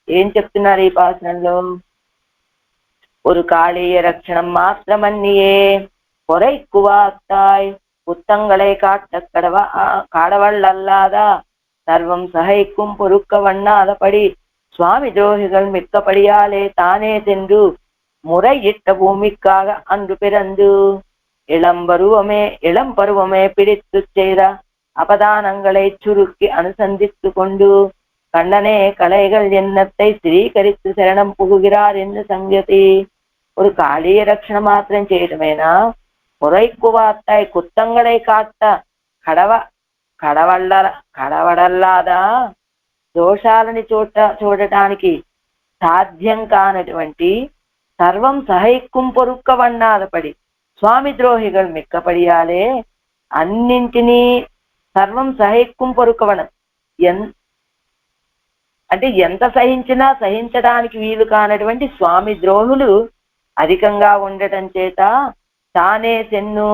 ఏం చెప్తున్నారు ఈ పాసురంలో? ஒரு காளிய ரட்சணம் மாத்திரமன்னியே பொறைக்குவாத்தாய் புத்தங்களை காடவள் அல்லாதா சர்வம் சகைக்கும் பொறுக்க வண்ணாதபடி சுவாமி துரோகிகள் மிக்கபடியாலே தானே சென்று முறையிட்ட பூமிக்காக அன்று பிறந்து இளம் பருவமே பிடித்து செய்த அபதானங்களை சுருக்கி அனுசந்தித்து கொண்டு கண்ணனே கலைகள் எண்ணத்தை ஸ்திரீகரித்து சரணம் புகுகிறார் என்று సంగతి. ஒரு காளிய రక్షణ మాత్రం చేయటమేనా? పొరైక్కువాత్తాయి కుత్తంగళై కాట్ట కడవడల్లాదా దోషాలని చూడటానికి సాధ్యం కానటువంటి సర్వం సహైక్కుం పొరుక్క వన్నాదపడి స్వామి ద్రోహిகள் మిక్కపడియాలే అన్నింటినీ సర్వం సహైక్కుం పొరుక్కవనం అంటే ఎంత సహించినా సహించడానికి వీలు కానటువంటి స్వామి ద్రోహులు అధికంగా ఉండటం చేత తానే సెన్ను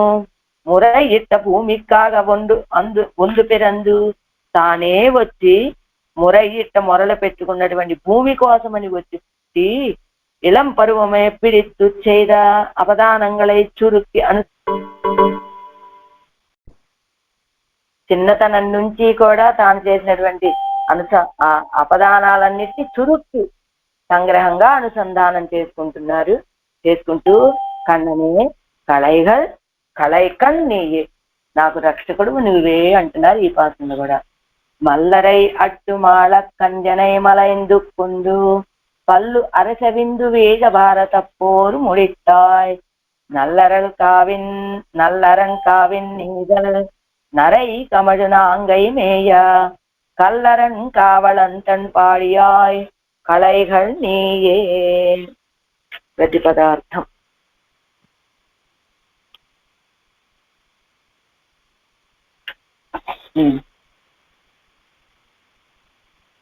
మురైయిట్ట భూమికాగ ఒందు పెరందు తానే వచ్చి మురైయిట్ట మొరలు పెట్టుకున్నటువంటి భూమి కోసమని వచ్చి ఇళం పరువమే పిడిత్తు చేద అపదానంగళై చురుక్కి చిన్నతనం నుంచి కూడా తాను చేసినటువంటి అపదానాలన్నిటినీ చురుక్కి సంగ్రహంగా అనుసంధానం చేసుకుంటూ కన్ననే కళైకల్ నీయే నాకు రక్షకుడు నువ్వే అంటున్నారు ఈ పాసంలో కూడా. మల్లరై అట్టు మాళ కంజనై మలైందు కొందు పల్లు అరసవిందు వేజ భారత పోరు ముడిట్టాయ్ నల్లరన్ కావిన్ నీదల్ నరై కమజనాంగై మేయ కల్లరన్ కావళంతన్ పాడియాయ్ కళైగల్ నీయే. ప్రతిపదార్థం.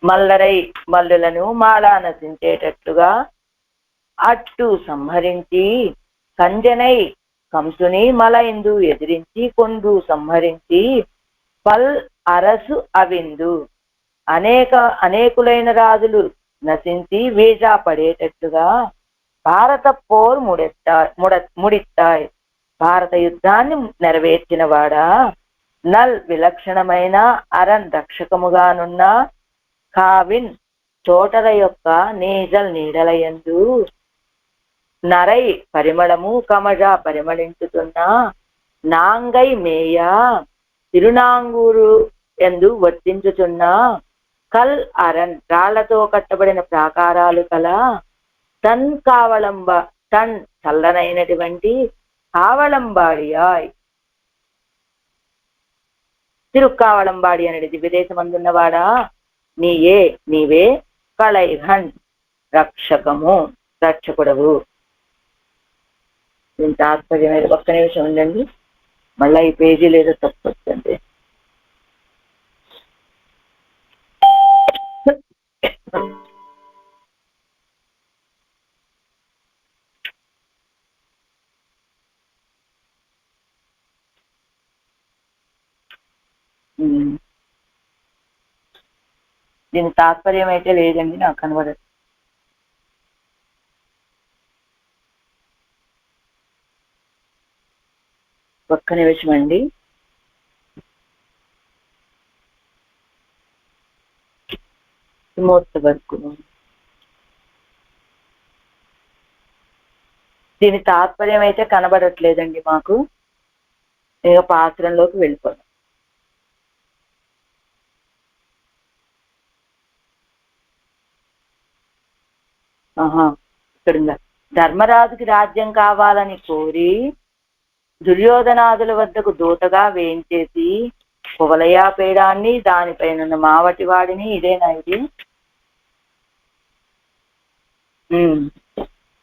మల్లరై మల్లులను మాలా నశించేటట్లుగా అట్టు సంహరించి కంజనై కంసుని మలైందు ఎదిరించి కొండు సంహరించి పల్ అరసు అవిందు అనేకులైన రాజులు నశించి వీజా పడేటట్లుగా భారత పోరు ముడిత్తాయ్ భారత యుద్ధాన్ని నెరవేర్చిన వాడా నల్ విలక్షణమైన అరణ్ రక్షకముగానున్న కావిన్ చోటల యొక్క నీడలయందు నరై పరిమళము కమజ పరిమళించుతున్న నాంగై మేయ తిరునాంగూరు ఎందు వర్తించుతున్న కల్ అరణ్ రాళ్లతో కట్టబడిన ప్రాకారాలు కల తన్ చల్లనైనటువంటి కావళంబాడియాయ్ తిరుక్కావళంబాడి అనేది దివ్యదేశమందున్నవాడా నీవే కళైఘన్ రక్షకుడవు. దీని తాత్పర్యం ఏదో ఒక్క నిమిషం ఉండండి, మళ్ళా ఈ పేజీ లేదో తప్పొచ్చండి. దీని తాత్పర్యం అయితే లేదండి, నాకు కనబడదు. ఒక్క నిమిషం అండి. విమోక్త వరకు దీని తాత్పర్యం అయితే కనబడట్లేదండి మాకు. ఇక పాత్రంలోకి వెళ్ళిపోదాం. ఆహా, ఇక్కడ ధర్మరాజుకి రాజ్యం కావాలని కోరి దుర్యోధనాదుల వద్దకు దూతగా వేయించేసి కువలయాపేడాన్ని దానిపైన మావటి వాడిని ఇదేనా ఇది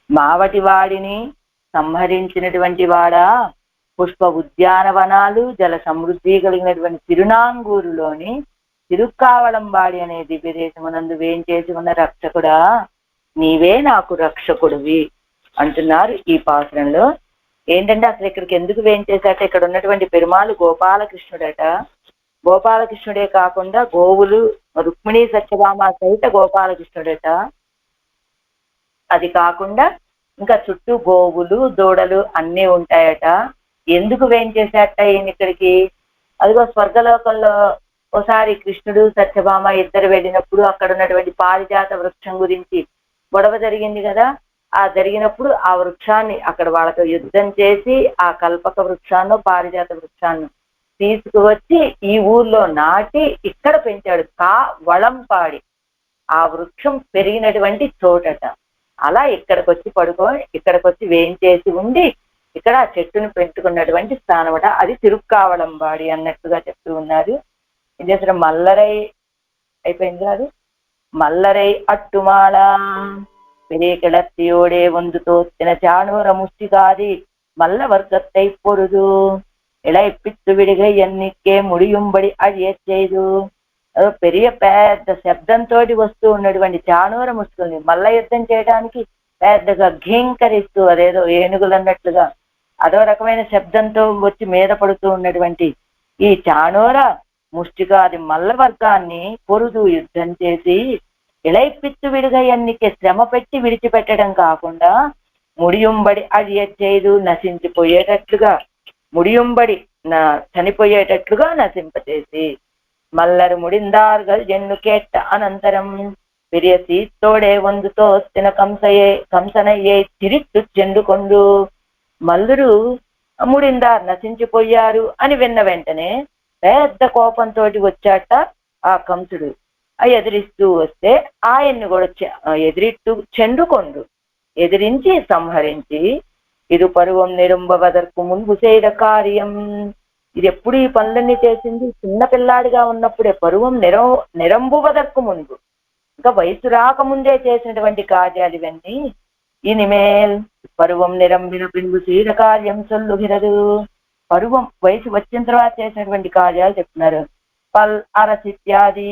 మావటి వాడిని సంహరించినటువంటి వాడా పుష్ప ఉద్యానవనాలు జల సమృద్ధి కలిగినటువంటి తిరునాంగూరులోని తిరుక్కావళంబాడి అనే దివ్యదేశమునందు వేయించేసి ఉన్న రక్షకుడా నీవే నాకు రక్షకుడివి అంటున్నారు ఈ పాత్రంలో. ఏంటంటే అసలు ఇక్కడికి ఎందుకు వేయించేశాట, ఇక్కడ ఉన్నటువంటి పెరుమాళు గోపాలకృష్ణుడట. గోపాలకృష్ణుడే కాకుండా గోవులు రుక్మిణీ సత్యభామ సహిత గోపాలకృష్ణుడట. అది కాకుండా ఇంకా చుట్టూ గోవులు దూడలు అన్నీ ఉంటాయట. ఎందుకు వేయించేశాట ఈయన ఇక్కడికి? అదిగో స్వర్గలోకంలో ఒకసారి కృష్ణుడు సత్యభామ ఇద్దరు వెళ్ళినప్పుడు అక్కడ ఉన్నటువంటి పారిజాత వృక్షం గురించి గొడవ జరిగింది కదా. ఆ జరిగినప్పుడు ఆ వృక్షాన్ని అక్కడ వాళ్ళతో యుద్ధం చేసి ఆ కల్పక వృక్షాన్ని పారిజాత వృక్షాన్ని తీసుకువచ్చి ఈ ఊర్లో నాటి ఇక్కడ పెంచాడు. వళంపాడి ఆ వృక్షం పెరిగినటువంటి చోటట. అలా ఇక్కడికి వచ్చి పడుకొని ఇక్కడికి వచ్చి వేయించేసి ఉండి ఇక్కడ ఆ చెట్టును పెట్టుకున్నటువంటి స్థానమట. అది తిరుక్కావళంబాడి అన్నట్టుగా చెప్తూ ఉన్నారు. ఇది అసలు మల్లరై అయిపోయింది కాదు. మల్లరై అట్టుమాళ பெரிய கிளர்ச்சியோடே வந்து தோத்தின சாணூர முஷ்டிகாதி மல்ல வர்க்கத்தை பொழுது இழைப்பித்து விடுகை ఎన్నికే ముడియుంబడి అడియ చేయదు. పెరియ పెద్ద శబ్దంతో వస్తూ ఉన్నటువంటి చాణూర ముష్టిని మల్ల యుద్ధం చేయడానికి పెద్దగా ఘీంకరిస్తూ అదేదో ఏనుగులు అన్నట్లుగా అదో రకమైన శబ్దంతో వచ్చి మీద పడుతూ ఉన్నటువంటి ఈ చాణూర ముష్టికాది మల్ల వర్గాన్ని పొరుదు యుద్ధం చేసి ఇళైపిత్తు విడిగా ఎన్నికే శ్రమ పెట్టి విడిచిపెట్టడం కాకుండా ముడియుంబడి అది చేయదు నశించిపోయేటట్లుగా ముడియుంబడి చనిపోయేటట్లుగా నశింపచేసి మల్లరు ముడిందార్గల్ జన్ను కేట్ట అనంతరం పెరియ సీత్తోడే వందుతో తిన కంసనయ్యే తిరిట్టు చెండుకొండు. మల్లురు ముడిందార్ నశించిపోయారు అని విన్న వెంటనే పెద్ద కోపంతో వచ్చాట ఆ కంసుడు. ఎదిరిస్తూ వస్తే ఆయన్ని కూడా ఎదిరిట్టు చెండుకొండు ఎదిరించి సంహరించి ఇది పరువం నిరుంబవదర్కు ముందు చేయడ కార్యం. ఇది ఎప్పుడు ఈ పనులన్నీ చేసింది చిన్న పిల్లాడిగా ఉన్నప్పుడే. పరువం నిరంబువదర్కు ముందు ఇంకా వయసు రాకముందే చేసినటువంటి కార్యాలు ఇవన్నీ. ఇనిమేల్ పరువం నిరంబిన పిండు చేయడ కార్యం సొల్లుగిరదు. పరువం వయసు వచ్చిన తర్వాత చేసినటువంటి కార్యాలు చెప్తున్నారు. పల్ అరసిత్యాది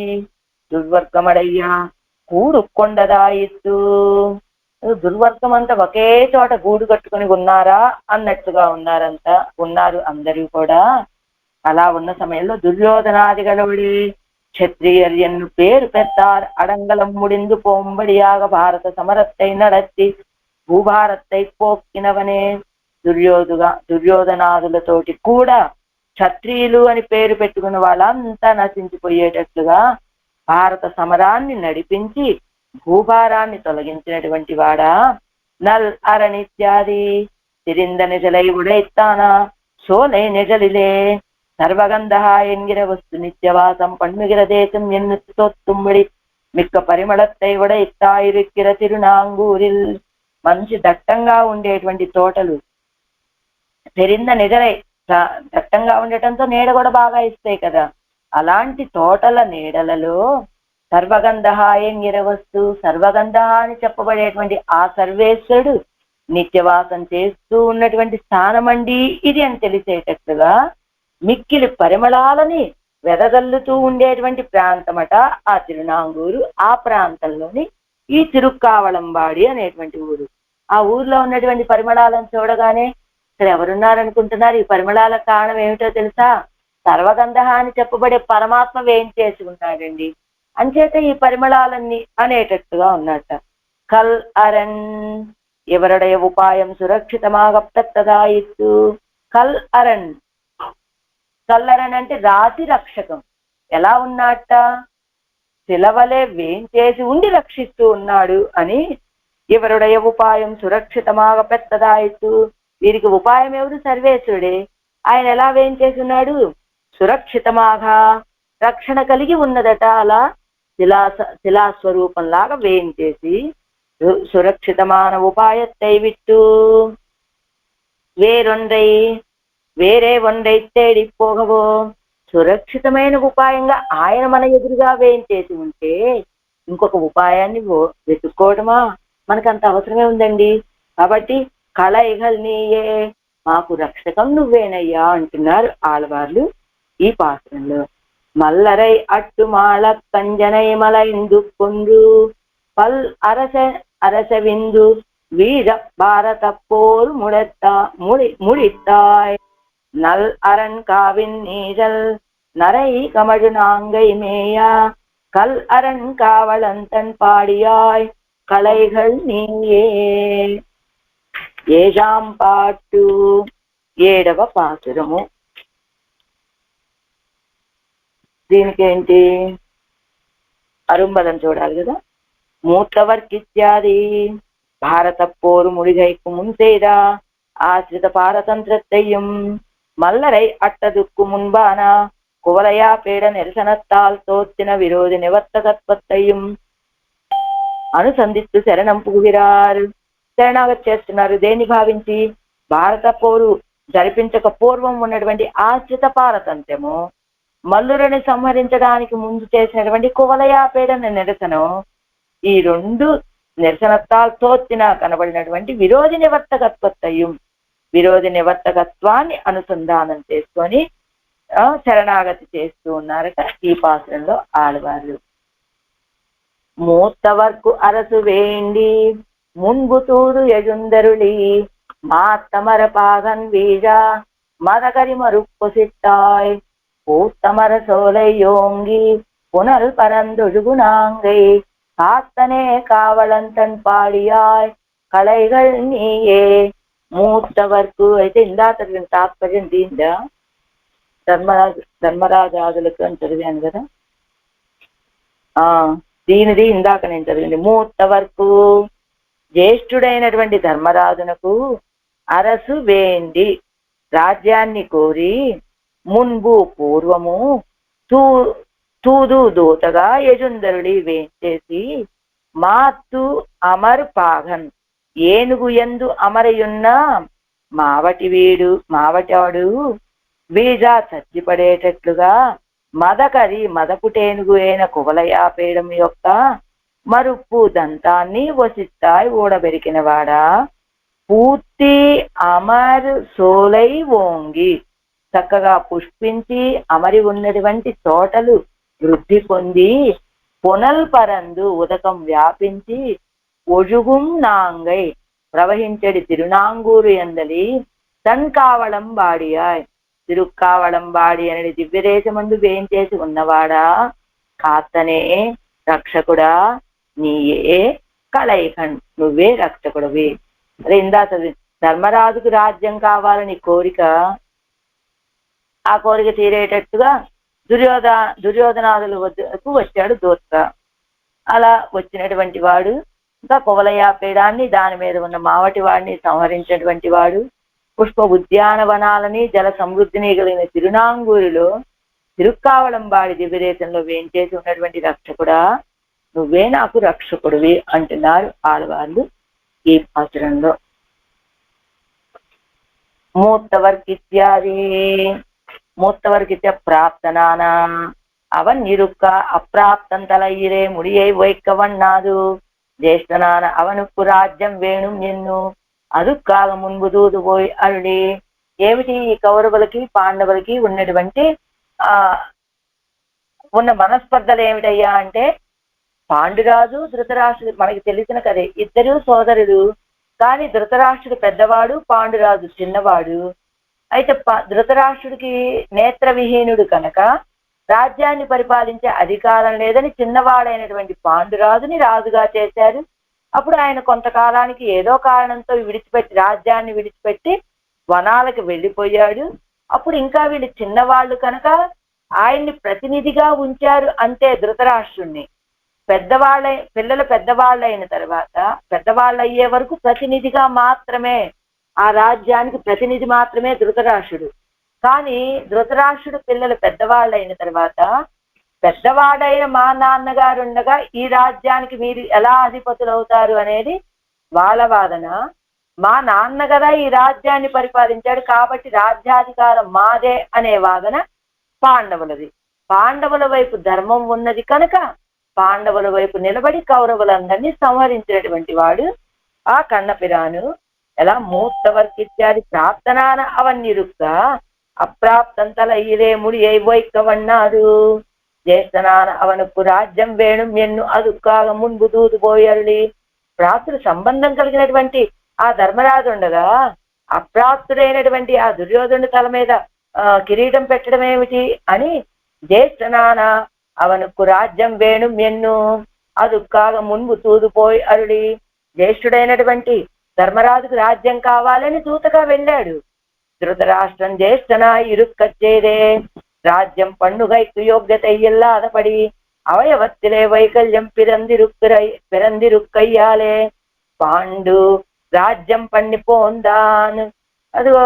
దుర్వర్గమడయ్యా కూడు కొండదాయిత్తు. దుర్వర్గం అంతా ఒకే చోట గూడు కట్టుకుని ఉన్నారా అన్నట్టుగా ఉన్నారు అందరూ కూడా. అలా ఉన్న సమయంలో దుర్యోధనాదిగలవడి క్షత్రియర్ ఎన్ను పేరు పెత్తార్ అడంగలం ముడిందు పోంబడియాగ భారత సమరத்தை నడத்தி భూభారத்தை పోక్కినవనే. దుర్యోధనాదులతోటి కూడా క్షత్రియులు అని పేరు పెట్టుకున్న వాళ్ళంతా నశించిపోయేటట్లుగా భారత సమరాన్ని నడిపించి భూభారాన్ని తొలగించినటువంటి వాడా. నల్ అరణిత్యాది తిరింద నిజలై ఉడైత్తానా సోలై నిజలిలే సర్వగంధ ఎంగిర వస్తు నిత్యవాసం పన్మిగిర దేశం ఎన్ను తొత్తుమ్మడి మిక్క పరిమళத்தை ఉడైత్తాయిరిక్కిర తిరునాంగూరిల్. మంచి దట్టంగా ఉండేటువంటి తోటలు పెరింద నిజలై దట్టంగా ఉండటంతో నీడ కూడా బాగా ఇస్తాయి కదా. అలాంటి తోటల నీడలలో సర్వగంధ ఎంగిరవస్తు సర్వగంధ అని చెప్పబడేటువంటి ఆ సర్వేశ్వరుడు నిత్యవాసం చేస్తూ ఉన్నటువంటి స్థానమండి ఇది అని తెలిసేటట్లుగా మిక్కిలి పరిమళాలని వెదజల్లుతూ ఉండేటువంటి ప్రాంతమట ఆ తిరునాంగూరు. ఆ ప్రాంతంలోని ఈ తిరుక్కావళంబాడి అనేటువంటి ఊరు. ఆ ఊర్లో ఉన్నటువంటి పరిమళాలను చూడగానే ఇక్కడ ఎవరున్నారనుకుంటున్నారు? ఈ పరిమళాల కారణం ఏమిటో తెలుసా? సర్వగంధ అని చెప్పబడే పరమాత్మ వేయించేసి ఉన్నాడండి. అంచేత ఈ పరిమళాలన్నీ అనేటట్టుగా ఉన్నట్ట. కల్ అరణ్ ఎవరుடைய ఉపాయం సురక్షితమాగ ప్రత్తదాయిత్తు. కల్ అరణ్ కల్లరణ్ అంటే రాతి రక్షకం. ఎలా ఉన్నట్ట? శిలవలే వేయించేసి ఉండి రక్షిస్తూ ఉన్నాడు అని. ఎవరుடைய ఉపాయం సురక్షితమాగ పెత్తదాయిత్తు. వీరికి ఉపాయం ఎవరు? సర్వేశ్వరుడే. ఆయన ఎలా వేయించేసి ఉన్నాడు? సురక్షితమాగా రక్షణ కలిగి ఉన్నదట. అలా శిలాస్వరూపంలాగా వేయించేసి சுரட்சிதமான உபாயத்தை விட்டு వేరే ఒండ్రై తేడి పోగవో. సురక్షితమైన ఉపాయంగా ఆయన మన ఎదురుగా వేయించేసి ఉంటే ఇంకొక ఉపాయాన్ని వెతుక్కోవడమా మనకంత అవసరమే ఉందండి. కాబట్టి కళైగల్ నీయే, మాకు రక్షకం నువ్వేనయ్యా అంటున్నారు ఆళ్వార్లు ఈ పాత్రంలో. మల్లరై అట్టుమాళ కంజనై మలైందు కొండ్రు పల్ அரச விந்து வீர பாரத போர் முடித்தாய் நல் அரண் காவின் நீழல் நரை கமழு நாங்கை மேயா கல் அரண் காவலந்தன் பாடியாய் கலைகள் நீயே. ఏజాం పాటు 7వ పాసురము. దీనికేంటి అరుంబదం చూడాలి కదా. மூத்தவர்க்கித்யாதி பாரத போர் முடிகைக்கு முன் செய்த ஆசிரித பாரதந்திரத்தையும் மல்லரை அட்டதுக்கு முன்பான குவலையா பீட நிரசனத்தால் தோத்தின விரோதி நிவர்த்தகத்வத்தையும் అనుసంధిస్తూ శరణం పుగుగిరారు, శరణాగతి చేస్తున్నారు. దేన్ని భావించి? భారత పోరు జరిపించక పూర్వం ఉన్నటువంటి ఆశ్రిత పారతంత్రము, మల్లురని సంహరించడానికి ముందు చేసినటువంటి కువలయాపేడ నిరసనం, ఈ 2 నిరసనత్తాలు తోచిన కనబడినటువంటి విరోధి నివర్తకత్వాన్ని అనుసంధానం చేసుకొని శరణాగతి చేస్తూ ఉన్నారట ఈ పాత్రలో ఆడవాళ్ళు. మూత్తవర్కు అరసు వేండి మున్బు తూడు యజుందరుళి మాత్తమర పాగన్ వీజ మదకరి మరుప్పొసిట్టాయ్ పూత్తమర సోలయోంగి పునల్ పరందొడుగునాంగై காத்தனே காவலன் தன் பாடியாய் కళైగల్ నీయే. మూర్తవర్కు అయితే ఇందాక తాత్పర్యం దీందా ధర్మరాజాదులకు అని చదివాను కదా. దీనిది ఇందాక నేను చదివింది. మూర్తవర్కు జ్యేష్ఠుడైనటువంటి ధర్మరాజునకు అరసు వేండి రాజ్యాన్ని కోరి మున్బు పూర్వము తూదు దూతగా యజుందరుడి వేంచేసి మాత్తు అమర్ పాగన్ ఏనుగు ఎందు అమరయున్న మావటాడు వీజా చచ్చిపడేటట్లుగా మదకరి మదపుటేనుగు అయిన కువలయాపేడం యొక్క మరుప్పు దంతాన్ని వసిస్తాయి ఊడబెరికినవాడా పూర్తి అమర్ సోలై ఓంగి చక్కగా పుష్పించి అమరి ఉన్నటువంటి తోటలు వృద్ధి పొంది పునల్ పరందు ఉదకం వ్యాపించి ఒజుగుం నాంగై ప్రవహించడి తిరునాంగూరు ఎందలి తన్ కావళం బాడియాయ్ తిరుక్కావళం బాడి అనేది దివ్యదేశమందు వేయించేసి ఉన్నవాడా కాత్తనే రక్షకుడా నీయే కళైఖండ్ నువ్వే రక్షకుడివి. అదే ఇందాక ధర్మరాజుకు రాజ్యం కావాలని కోరిక, ఆ కోరిక తీరేటట్టుగా దుర్యోధనాదుల వద్దకు వచ్చాడు దూత. అలా వచ్చినటువంటి వాడు ఇంకా కువలయాపేడాన్ని దాని మీద ఉన్న మావటి వాడిని సంహరించినటువంటి వాడు, పుష్ప ఉద్యానవనాలని జల సమృద్ధిని కలిగిన తిరునాంగూరులో తిరుక్కావళంబాడి దివ్యదేశంలో వేంచేసి ఉన్నటువంటి రక్షకుడా నువ్వే నాకు రక్షకుడివి అంటున్నారు ఆడవాళ్ళు ఈ పాత్రంలో. மூத்தவர்கிட்ட பிராப்தனானா அவன் இருக்க அப்பிராப்தன் தலையிலே முடியை வைக்கவன் நாது ஜேஷ்டனான அவனுக்கு రాజ్యం వేణుం ఎన్ను అదుక్కాగ మున్బు దూదు పోయి అరుడి. ఏమిటి ఈ కౌరవులకి పాండవులకి ఉన్నటువంటి ఉన్న మనస్పర్ధలు ఏమిటయ్యా అంటే, పాండురాజు ధృతరాష్ట్రుడు మనకి తెలిసిన కదే, ఇద్దరు సోదరుడు. కానీ ధృతరాష్ట్రుడు పెద్దవాడు, పాండురాజు చిన్నవాడు. అయితే ధృతరాష్ట్రుడికి నేత్రవిహీనుడు కనుక రాజ్యాన్ని పరిపాలించే అధికారం లేదని చిన్నవాడైనటువంటి పాండురాజుని రాజుగా చేశారు. అప్పుడు ఆయన కొంతకాలానికి ఏదో కారణంతో రాజ్యాన్ని విడిచిపెట్టి వనాలకు వెళ్ళిపోయాడు. అప్పుడు ఇంకా వీళ్ళు చిన్నవాళ్ళు కనుక ఆయన్ని ప్రతినిధిగా ఉంచారు అంతే ధృతరాష్ట్రుణ్ణి. పిల్లలు పెద్దవాళ్ళు అయిన తర్వాత పెద్దవాళ్ళు అయ్యే వరకు ప్రతినిధిగా మాత్రమే, ఆ రాజ్యానికి ప్రతినిధి మాత్రమే ధృతరాష్ట్రుడు. కానీ ధృతరాష్ట్రుడు పిల్లలు పెద్దవాళ్ళు అయిన తర్వాత పెద్దవాడైన మా నాన్నగారు ఉండగా ఈ రాజ్యానికి మీరు ఎలా అధిపతులు అవుతారు అనేది వాళ్ళ వాదన. మా నాన్న కదా ఈ రాజ్యాన్ని పరిపాలించాడు కాబట్టి రాజ్యాధికారం మాదే అనే వాదన పాండవులది. పాండవుల వైపు ధర్మం ఉన్నది కనుక పాండవుల వైపు నిలబడి కౌరవులందరినీ సంహరించినటువంటి వాడు ఆ కన్నపిరాను. ఎలా மூத்தவர்க்கிச்சாரி பிரார்த்தனான அவன் இருக்க அப்பிராப்தம் தலையிலே முடியை வைக்கவண்ணாது ஜேஷ்டனான அவனுக்கு రాజ్యం వేణుం ఎన్ను అదుక్కాగ మున్పు దూదు పోయల్లి. ప్రాప్తుడు సంబంధం కలిగినటువంటి ఆ ధర్మరాజు ఉండగా అప్రాప్తుడైనటువంటి ఆ దుర్యోధనుడి తల మీద కిరీటం పెట్టడం ఏమిటి అని జ్యేష్ఠనాన అవనుకు రాజ్యం వేణుం ఎన్ను అదుక్కాగ మున్పు తూదుపోయి అరుడి. జ్యేష్ఠుడైనటువంటి ధర్మరాజుకు రాజ్యం కావాలని దూతగా వెళ్ళాడు. ధృతరాష్ట్రం జ్యేష్ఠన ఇరుక్కచ్చేదే రాజ్యం పండుగైకు యోగ్యత ఇల్లాదపడి అవయవత్తిలే వైకల్యం పిరందిరుక్కయ్యాలే పాండు రాజ్యం పండి పోందాన్. అదిగో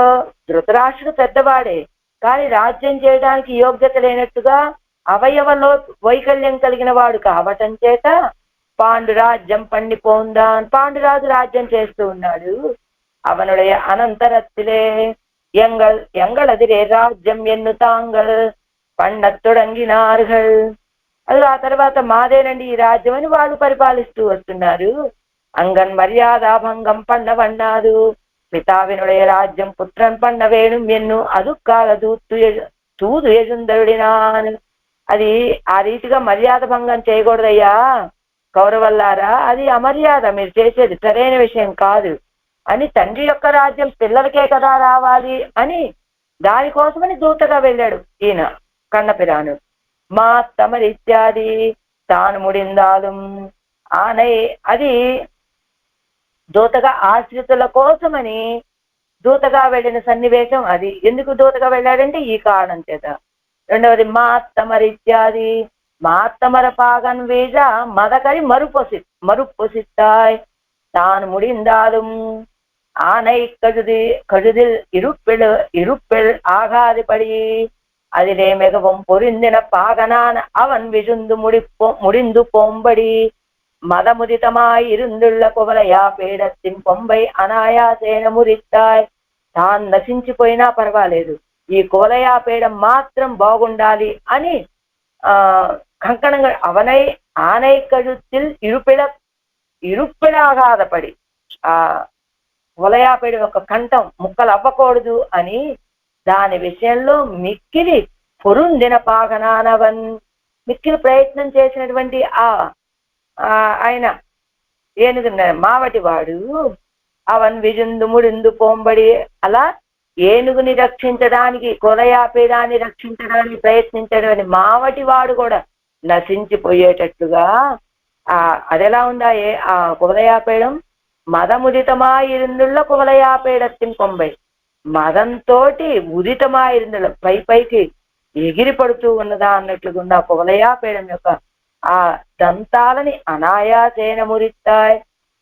ధృతరాష్ట్రుడు పెద్దవాడే కానీ రాజ్యం చేయడానికి యోగ్యత లేనట్టుగా అవయవలో వైకల్యం కలిగిన వాడు కావటం చేత పాండు రాజ్యం పండి పోందాన్ పాండురాజు రాజ్యం చేస్తూ ఉన్నాడు. అవనుடைய అనంతరత్తిలే ఎంగళదిరే రాజ్యం ఎన్ను తాంగల్ పండతొడంగినార్గల్. అది ఆ తర్వాత మాదేనండి ఈ రాజ్యం అని వాళ్ళు పరిపాలిస్తూ వస్తున్నారు. అంగన్ మర్యాదాభంగం పండవన్నాదు పితావినుடைய రాజ్యం పుత్రన్ పండ వేణుం ఎన్ను అదుక్కాగ తూదు యజుందరుడినాన్. అది ఆ రీతిగా మర్యాద భంగం చేయకూడదయ్యా కౌరవల్లారా, అది అమర్యాద, మీరు చేసేది సరైన విషయం కాదు అని తండ్రి యొక్క రాజ్యం పిల్లలకే కదా రావాలి అని దానికోసమని దూతగా వెళ్ళాడు ఈయన కన్నపిరాను. మా తమరిత్యాది తాను ముడిందాலும் ఆనై అది దూతగా ఆశ్రితుల కోసమని దూతగా వెళ్ళిన సన్నివేశం. అది ఎందుకు దూతగా వెళ్ళాడంటే ఈ కారణం చేత. రెండవది మాత్తమరిత్యాది மாத்தமர பாகன் வீஜா மதகரி மறுப்பொசித்தாய் தான் முடிந்தாலும் ஆனை கழுதில் இருப்பில் ஆகாதுபடி அதிலே மிகவும் பொருந்தின பாகனான அவன் விழுந்து முடிந்து போம்படி மதமுதிதமாய் இருந்துள்ள குவலையா పీడத்தின் పొంబై అనాయాసేన మురిస్తాయ్. తాను నశించిపోయినా పర్వాలేదు ఈ కువలయా పీడం మాత్రం బాగుండాలి అని కంకణంగా అవనై ఆనై కழுத்தில் ఇరుప్పిలాగాదపడి ఆ కువలయాపేడు యొక్క కంఠం ముక్కలు అవ్వకూడదు అని దాని విషయంలో మిక్కిలి పొరుందిన పాగనానవన్ మిక్కిలి ప్రయత్నం చేసినటువంటి ఆయన ఏనుగు మావటి వాడు అవన్ విజుందు ముడిందు పోంబడి అలా ఏనుగుని రక్షించడానికి కువలయాపేడాన్ని రక్షించడానికి ప్రయత్నించడం మావటి వాడు కూడా నశించిపోయేటట్లుగా అదెలా ఉందా ఆ కువలయాపేడం మదముదితమాయిరుందుళ్ళ కువలయాపేడత్తిన్ కొంబై మదంతో ఉదితమాయిరుందుళ్ళ పైకి ఎగిరి పడుతూ ఉన్నదా అన్నట్లుగా ఉన్న కువలయాపేడం యొక్క ఆ దంతాలని అనాయాసేన మురిస్తాయ్,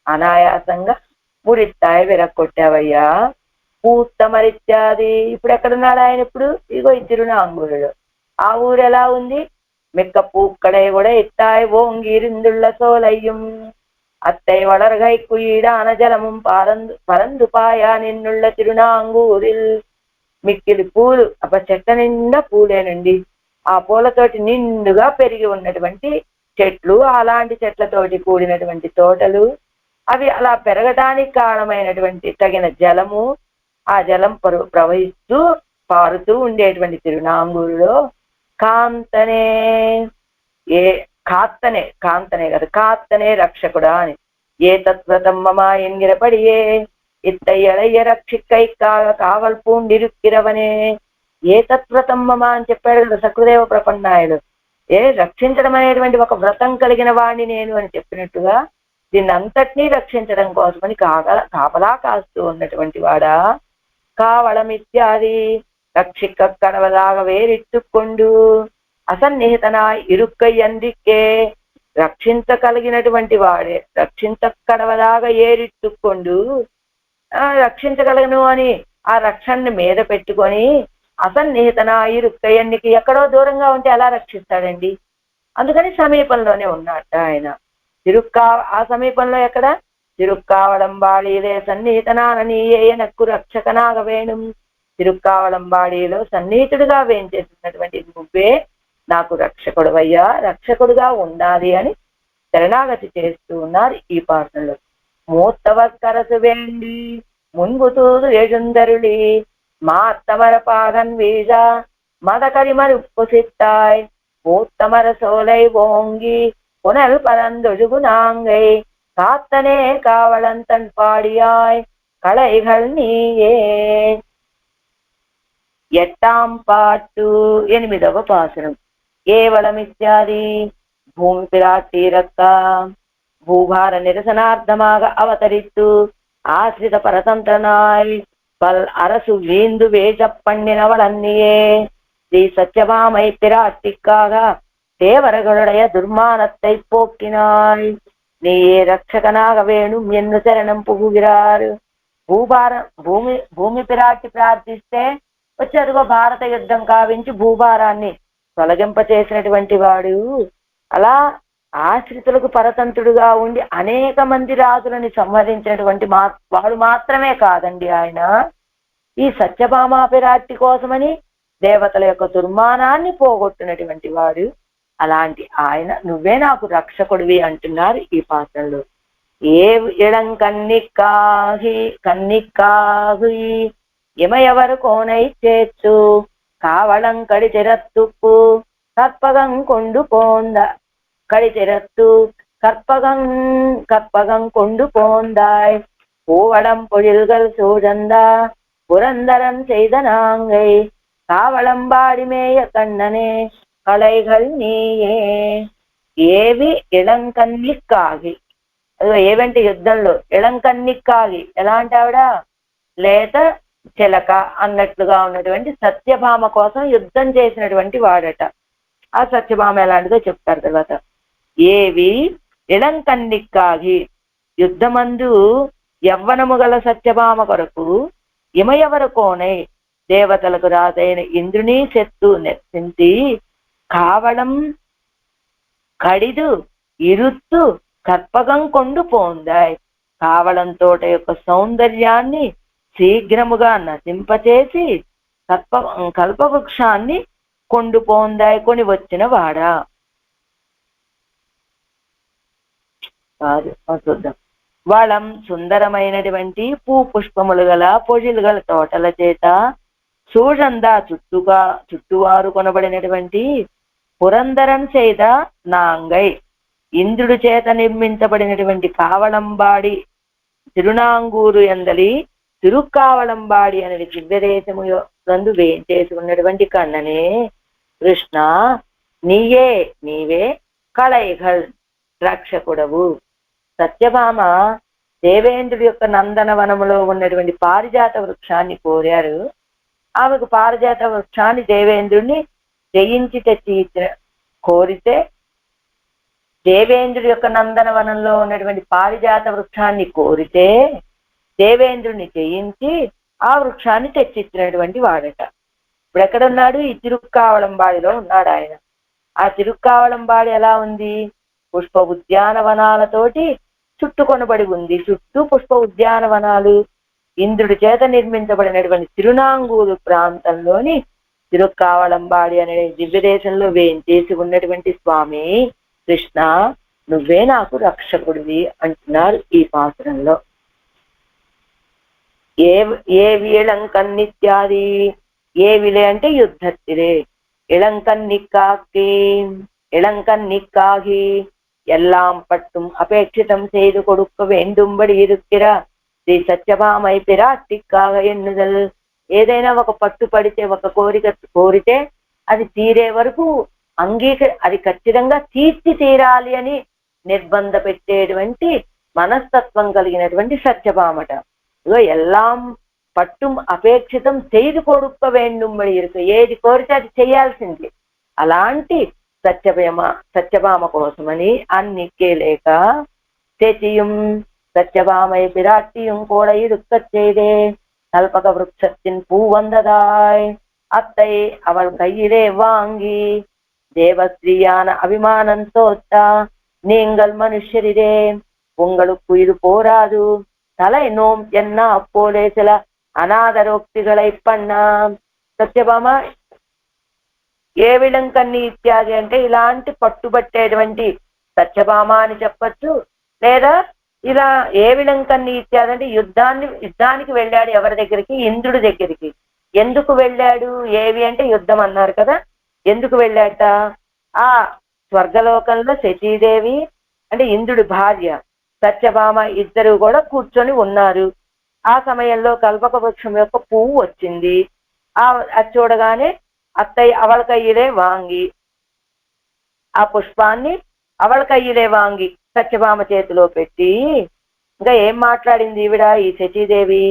అనాయాసంగా మురిస్తాయ్ విరక్కొట్టావయ్యా. పూత్తమరిత్యాది ఇప్పుడు ఎక్కడున్నాడు ఆయన? ఇప్పుడు ఇగో ఈ తిరునాంగూరుడు. ఆ ఊరు ఎలా ఉంది? మిక్క పూక్కడై కూడా ఇత్తాయ్ ఓంగిరిందుళ్ళ సోలయ్యం అత్తై వளர்கை కుయిడాన జలముం పరందు పాయా నిన్నుళ్ళ తిరునాంగూరిల్. మిక్కిలి పూలు చెట్ల నిండా పూలేనండి. ఆ పూలతోటి నిండుగా పెరిగి ఉన్నటువంటి చెట్లు, అలాంటి చెట్లతోటి కూడినటువంటి తోటలు, అవి అలా పెరగడానికి కారణమైనటువంటి తగిన జలము, ఆ జలం ప్రవహిస్తూ పారుతూ ఉండేటువంటి తిరునాంగూరులో కాంతనే కాంతనే కదా కాంతనే రక్షకుడా అని ఏ తత్వతం మమా ఎంగిరపడియే ఇత్తయ్యలయ్య రక్షిక్కై కావల్ పూండిరుక్కిరవనే. ఏ తత్వ్రతం మమ అని చెప్పాడు కదా సకృదేవ ప్రపన్నాయుడు. రక్షించడం అనేటువంటి ఒక వ్రతం కలిగిన వాణ్ణి నేను అని చెప్పినట్టుగా దీన్ని అంతటినీ రక్షించడం కోసమని కాపలా కాస్తూ ఉన్నటువంటి వాడా. కావళమిత్యాది రక్షిక్క కడవదాగ వేరిట్టుకొండు అసన్నిహితన ఇరుక్కయ్యందికే. రక్షించగలిగినటువంటి వాడే రక్షించ కడవదాగా ఏరిట్టుకొండు రక్షించగలను అని ఆ రక్షణని మీద పెట్టుకొని అసన్నిహితన ఇరుక్కయ్యన్నికి ఎక్కడో దూరంగా ఉంటే ఎలా రక్షిస్తాడండి? అందుకని సమీపంలోనే ఉన్నట్ట ఆయన. ఆ సమీపంలో ఎక్కడ? తిరుక్కావళంబాడిలే సన్నిహితనాననీయే నక్కు రక్షకనాగ వేణుం. తిరుక్కావళంబాడిలో సన్నిహితుడిగా వేంచేసినటువంటి నువ్వే నాకు రక్షకుడువయ్యా, రక్షకుడుగా ఉండాలి అని శరణాగతి చేస్తూ ఉన్నారు ఈ పాటలో. మూత్తవక్కరసు వేండి మున్పు తూదు ఎజుందరుళి மாத்தமர பாகன் வீழா மதகரிமறுப்பு சித்தாய் மூத்தமர சோலை ஓங்கி புனல் பரந்தொழுகு நாங்கை காத்தனே காவலன் தன் பாடியாய் களைகள் நீயே. ఎట్టాం పాటు 8వ పాసురం. కేవలమిత్యాది భూమి పిరాటి రక్క భూభార నిరసనార్థమాగ అవతరిత్తు ఆశ్రిత పరతంత్రనాయ్ பல் அரசு வீந்து வேஷ பண்ணினவளன்னியே. ஸ்ரீ சத்யபாமை பிராட்டிக்காக தேவர்களுடைய துர்மானத்தை போக்கினாய். நீயே ரட்சகனாக வேணும் என்று శరణం పుగుగిరారు. భూమి పిరాటి ప్రార్థిస్తే వచ్చేదిగో భారత యుద్ధం కావించి భూభారాన్ని తొలగింపచేసినటువంటి వాడు. అలా ఆశ్రితులకు పరతంత్రుడుగా ఉండి అనేక మంది రాజులని సంహరించినటువంటి వాడు మాత్రమే కాదండి ఆయన. ఈ సత్యభామా పిరాటి కోసమని దేవతల యొక్క దుర్మానాన్ని పోగొట్టినటువంటి వాడు. అలాంటి ఆయన నువ్వే నాకు రక్షకుడివి అంటున్నారు ఈ పాత్రలో. ఏ ఇళం కన్నిక్కాహి ఇమయవరు కోనై చేచ్చు కావళం కడితిరత్తుప్పు కற்பగం కొండు పోంద கடிதிறத்து கற்பகம் கொண்டு போந்தாய் பூவடம் பொழில்கள் சூழந்தா புரந்தரன் செய்த நாங்கை காவளம்பாடிமேய கண்ணனே கலைகள் நீயே. ఏవి ఇళంకన్నిక్కాగి, అదో ఏవంటి యుద్ధంలో ఇళంకన్నిక్కాగి ఎలా అంటే ఆవిడ లేత చిలక అన్నట్లుగా ఉన్నటువంటి సత్యభామ కోసం యుద్ధం చేసినటువంటి వాడట. ఆ సత్యభామ ఎలాంటిదో చెప్తారు తర్వాత. ఏవి ఇళంకన్నిక్కాగి యుద్ధమందు యవ్వనము గల సత్యభామ కొరకు ఇమయవరు కోనై దేవతలకు రాజైన ఇంద్రుని శత్తు నెత్తించి కావడం కడిదు ఇరుత్తు కற்பగం కొండు పోందాయ్. కావడం తోట యొక్క సౌందర్యాన్ని శీఘ్రముగా నశింపచేసి కల్పవృక్షాన్ని కొండు పోందాయ్ కొని వచ్చిన వాడా. చూద్దాం. వాళ్ళం సుందరమైనటువంటి పుష్పములు గల పొజిలు గల తోటల చేత సూజందా చుట్టువారు కొనబడినటువంటి పురందరన్ చేత నాంగై ఇంద్రుడి చేత నిర్మించబడినటువంటి కావళంబాడి తిరునాంగూరు ఎందలి తిరుక్కావళంబాడి అనే దివ్యదేశము నందు వేంచేసి ఉన్నటువంటి కన్ననే కృష్ణ నీవే కళైఘల్ రక్షకుడవు. సత్యభామ దేవేంద్రుడి యొక్క నందనవనములో ఉన్నటువంటి పారిజాత వృక్షాన్ని కోరారు. ఆమెకు పారిజాత వృక్షాన్ని దేవేంద్రుడిని జయించి తెచ్చి కోరితే దేవేంద్రుడి యొక్క నందనవనంలో ఉన్నటువంటి పారిజాత వృక్షాన్ని కోరితే దేవేంద్రుడిని జయించి ఆ వృక్షాన్ని తెచ్చిచ్చినటువంటి వాడట. ఇప్పుడు ఎక్కడున్నాడు? ఈ తిరుక్కావళంబాడిలో ఉన్నాడు ఆయన. ఆ తిరుక్కావళంబాడి ఎలా ఉంది? పుష్ప ఉద్యానవనాలతోటి చుట్టుకొనబడి ఉంది. చుట్టూ పుష్ప ఉద్యానవనాలు. ఇంద్రుడి చేత నిర్మించబడినటువంటి తిరునాంగూరు ప్రాంతంలోని తిరుక్కావళంబాడి అనే దివ్యదేశంలో వేంచేసి ఉన్నటువంటి స్వామి కృష్ణ నువ్వే నాకు రక్షకుడివి అంటున్నారు ఈ పాత్రంలో. ఏవి ఇళంకన్నిత్యాది, ఏవిలే అంటే యుద్ధత్తిరే. இளங்கன்னிக்காகி எல்லாம் பட்டும் அபேட்சிதம் செய்து கொடுக்க வேண்டும்படி இருக்கிற శ్రీ సత్యభామై పిరాటిక్కాగ ఎన్నుదల్. ఏదైనా ఒక పట్టు పడితే, ఒక కోరిక కోరితే అది తీరే వరకు అది ఖచ్చితంగా తీరాలి అని నిర్బంధ పెట్టేటువంటి మనస్తత్వం కలిగినటువంటి సత్యభామట. ఇగో ఎల్లాం పట్టుం అపేక్షితం செய்து கொடுக்க வேண்டும்படி ఇరుకు. ఏది కోరితే అది చేయాల్సింది. అలాంటి సత్యభామ కోసమని అన్నికే లేక తెచియం సత్యభామై పిరాட்டியும் கூட இருக்க செய்தே கல்பக விருட்சத்தின் பூ வந்ததாய் அத்தை அவள் கையிலே வாங்கி தேவஸ்திரீயான அபிமானந்தோத்தா நீங்கள் மனுஷரிரே உங்களுக்கு இது போராது தலை நோம் என்ன அப்போலே சில అనాదరోక్తిகளை పన్నాం. సత్యభామ ఏవిలంకన్ని ఇత్యాది అంటే ఇలాంటి పట్టుబట్టేటువంటి సత్యభామ అని చెప్పచ్చు. లేదా ఇలా ఏవిలంకన్ని ఇత్యాది అంటే యుద్ధానికి వెళ్ళాడు. ఎవరి దగ్గరికి? ఇంద్రుడి దగ్గరికి. ఎందుకు వెళ్ళాడు? ఏవి అంటే యుద్ధం అన్నారు కదా. ఎందుకు వెళ్ళాట? ఆ స్వర్గలోకంలో శచీదేవి అంటే ఇంద్రుడి భార్య, సత్యభామ ఇద్దరు కూడా కూర్చొని ఉన్నారు. ఆ సమయంలో కల్పక వృక్షం యొక్క పువ్వు వచ్చింది. అది చూడగానే అత్తయ్య అవళ కయ్యిలే వాంగి ఆ పుష్పాన్ని అవళ కయ్యిలే వాంగి సత్యభామ చేతిలో పెట్టి ఇంకా ఏం మాట్లాడింది ఈవిడ? ఈ శచీదేవి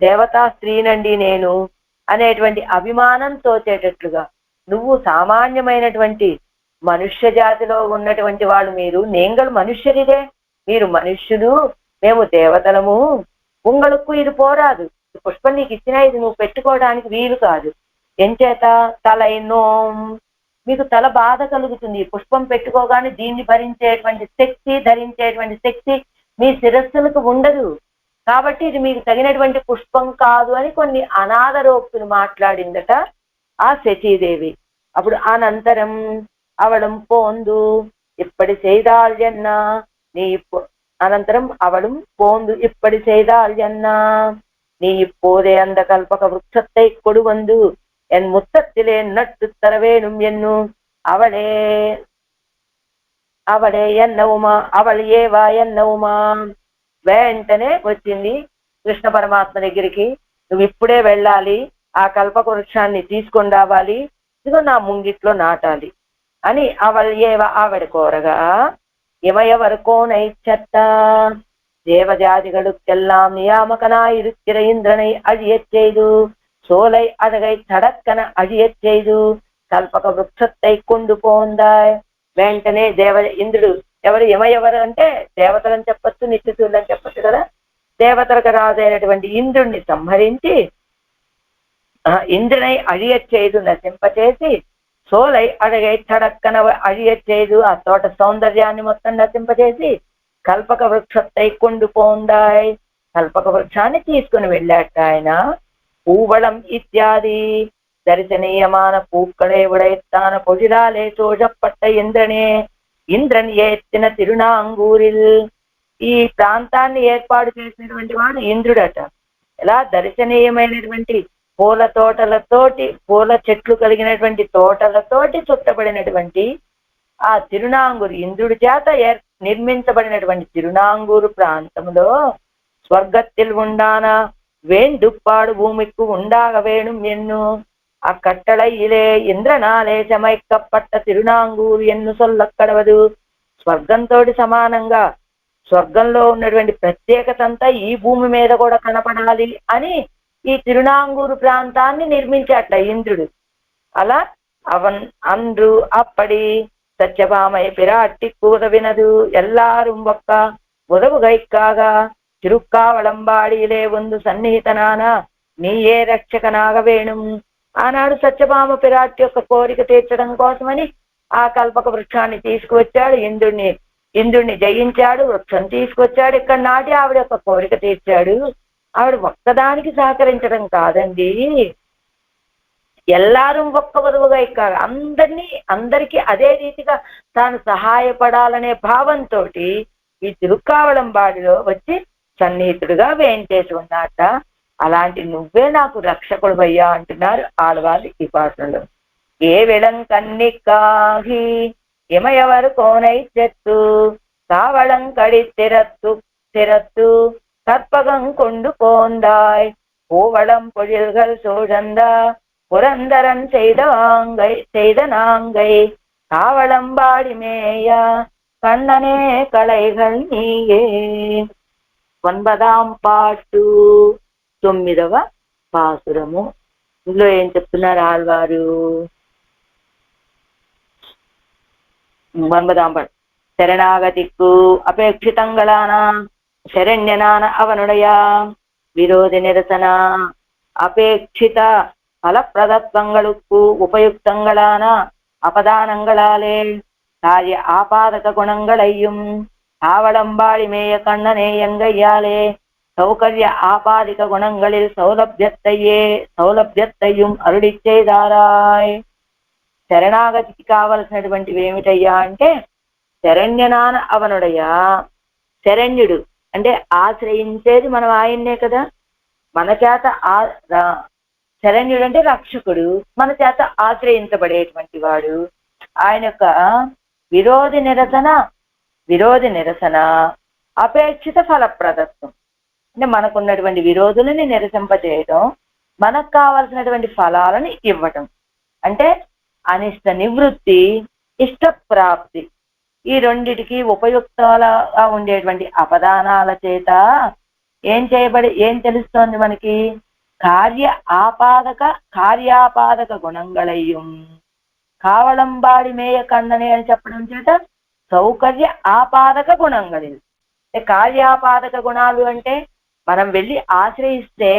దేవతా స్త్రీనండి నేను అనేటువంటి అభిమానం తోచేటట్లుగా, నువ్వు సామాన్యమైనటువంటి మనుష్య జాతిలో ఉన్నటువంటి వాళ్ళు, మీరు నేంగల్ మనుష్యరిదే, మీరు మనుష్యులు, మేము దేవతలము, ఉంగళకు ఇది పోరాదు, పుష్పం నీకు ఇచ్చినా ఇది నువ్వు పెట్టుకోవడానికి వీలు కాదు. ఎంచేత తలైనోం, మీకు తల బాధ కలుగుతుంది. పుష్పం పెట్టుకోగానే దీన్ని భరించేటువంటి శక్తి, ధరించేటువంటి శక్తి మీ శిరస్సులకు ఉండదు. కాబట్టి ఇది మీకు తగినటువంటి పుష్పం కాదు అని కొన్ని అనాదరోక్తులు మాట్లాడిందట ఆ శచీదేవి. అప్పుడు అనంతరం అవడం పోందు ఇప్పటి செய்தாள் என்ன நீ అనంతరం అవడం పోందు ఇప్పటి செய்தாள் என்ன நீ இப்போதே அந்த கல்பக விருட்சத்தை கொடு வந்து என் முத்தத்திலே நட்டு தர வேணும் ఎన్ను అవళే అవళే ఎన్నవుమా అవళ్ ఏవా ఎన్నవుమా. వెంటనే వచ్చింది కృష్ణ పరమాత్మ దగ్గరికి. నువ్వు ఇప్పుడే వెళ్ళాలి, ఆ కల్పక వృక్షాన్ని తీసుకొని రావాలి, ఇదిగో నా ముంగిట్లో నాటాలి అని అవళ్ ఏవ ఆవిడ కోరగా, இமையவர் கோனை சத்தா தேவஜாதிகளுக்கெல்லாம் நியாமகனாயிருக்கிற இந்திரனை அழியச் செய்து சோலை அழகை தடக்கன அழியச் செய்து కల్పక వృక్షத்தை கொண்டு పోందాయ్. వెంటనే ఇంద్రుడు, ఎవరు అంటే దేవతలని చెప్పచ్చు, నిత్యసూర్యులు అని చెప్పచ్చు కదా. దేవతలకు రాజైనటువంటి ఇంద్రుణ్ణి సంహరించి ఇంద్రుని అழிయச் చేయదు, నశింపచేసి, సోలై అడగై తడక్కన అழிయச் చేయదు, ఆ తోట సౌందర్యాన్ని మొత్తం నశింపచేసి కల్పక వృక్షத்தை கொண்டு పోందాయ్, కల్పక వృక్షాన్ని తీసుకుని వెళ్ళాట ఆయన. பூவளம் இத்தியாதி தரிசனீயமான பூக்களை உடைத்தான பொழிலாலே சோழப்பட்ட ఇంద్రన్ ఎత్తిన తిరునాంగూరిల్, ఈ ప్రాంతాన్ని ఏర్పాటు చేసినటువంటి వాడు ఇంద్రుడట. ఇలా దర్శనీయమైనటువంటి పూల తోటలతోటి, పూల చెట్లు కలిగినటువంటి తోటలతోటి చుట్టబడినటువంటి ఆ తిరునాంగూరు, ఇంద్రుడి చేత నిర్మించబడినటువంటి తిరునాంగూరు ప్రాంతంలో స్వర్గத்தில் உண்டான வேண்டுப்பாடு பூமிக்கு உண்டாக வேணும் என்னும் అక్కట్టళయిలే ఇంద్రనాలే చమైக்கப்பట్ట తిరునాంగూరు ఎన్ను సొల్లక్కడవదు. స్వర్గంతో సమానంగా స్వర్గంలో ఉన్నటువంటి ప్రత్యేకత అంతా ఈ భూమి మీద కూడా కనపడాలి అని ఈ తిరునాంగూరు ప్రాంతాన్ని నిర్మించాట ఇంద్రుడు. అలా அன்று அப்படி சத்யபாமை பிராட்டி கூறவினது எல்லாரும் ఒక్క ఉదవుగైక్కాగ తిరుక్కావళంబాడిలే ಒಂದು సన్నిహితనాన నీయే రక్షకనాగ వేణుం. ఆనాడు సత్యభామ పిరాటి యొక్క కోరిక తీర్చడం కోసమని ఆ కల్పక వృక్షాన్ని తీసుకువచ్చాడు. ఇంద్రుణ్ణి జయించాడు, వృక్షం తీసుకొచ్చాడు, ఇక్కడ నాటి ఆవిడ యొక్క కోరిక తీర్చాడు. ఆవిడ ఒక్కదానికి సహకరించడం కాదండి, ఎల్లారూ ఒక్క వధువుగా ఇక్కడ అందరికీ అదే రీతిగా తాను సహాయపడాలనే భావంతో ఈ తిరుక్కావళంబాడిలో వచ్చి సన్నిహితుడుగా వేయించేసి ఉన్నట. అలాంటి నువ్వే నాకు రక్షకుడు అయ్యా అంటున్నారు ఆడవాళ్ళు ఈ పాటలో. ఏ విళంకన్నికాహి ఇమయవరు కోనై చెత్తు కావళంకడి తిరత్తు கற்பகம் கொண்டு போந்தாய் பூவளம் பொழில்கள் சூழந்த புரந்தரன் செய்த நாங்கை காவளம்பாடி மேயா கண்ணனே கலைகள் நீயே. 9వ పాటు 9వ పాసురము. ఇందులో ఏం చెప్తున్నారు ఆళ్వారు? 9వ పాటు. శరణాగతికు అపేక్షితంగళాన శరణ్యనాన అవనుడయ విరోధి నిరసన అపేక్షిత ఫలప్రదత్వంగళకు ఉపయుక్తంగళాన அபதானங்களாலே காரிய ஆபாதக குணங்களையும் ஆவளம்பாடி மேய கண்ணனே எங்கையாலே சௌகரிய ஆபாதிக குணங்களில் సౌలభ్యத்தையும் అరుడి చేదారాయ్. శరణాగతికి కావలసినటువంటివి ఏమిటయ్యా అంటే శరణ్యనాన అవనుడయ్యా. శరణ్యుడు అంటే ఆశ్రయించేది మనం ఆయన్నే కదా. మన చేత శరణ్యుడు అంటే రక్షకుడు, మన చేత ఆశ్రయించబడేటువంటి వాడు. ఆయన యొక్క విరోధి నిరసన అపేక్షిత ఫలప్రదత్వం అంటే మనకున్నటువంటి విరోధులని నిరసింపజేయడం, మనకు కావలసినటువంటి ఫలాలను ఇవ్వటం. అంటే అనిష్ట నివృత్తి, ఇష్టప్రాప్తి, ఈ రెండిటికి ఉపయుక్తాలుగా ఉండేటువంటి అపదానాల చేత ఏం తెలుస్తోంది మనకి? కార్యాపాదక గుణంగళయ్యం కావళంబాడి మేయ కన్ననే అని చెప్పడం చేత సౌకర్య ఆపాదక గుణంగళి. కార్యాపాదక గుణాలు అంటే మనం వెళ్ళి ఆశ్రయిస్తే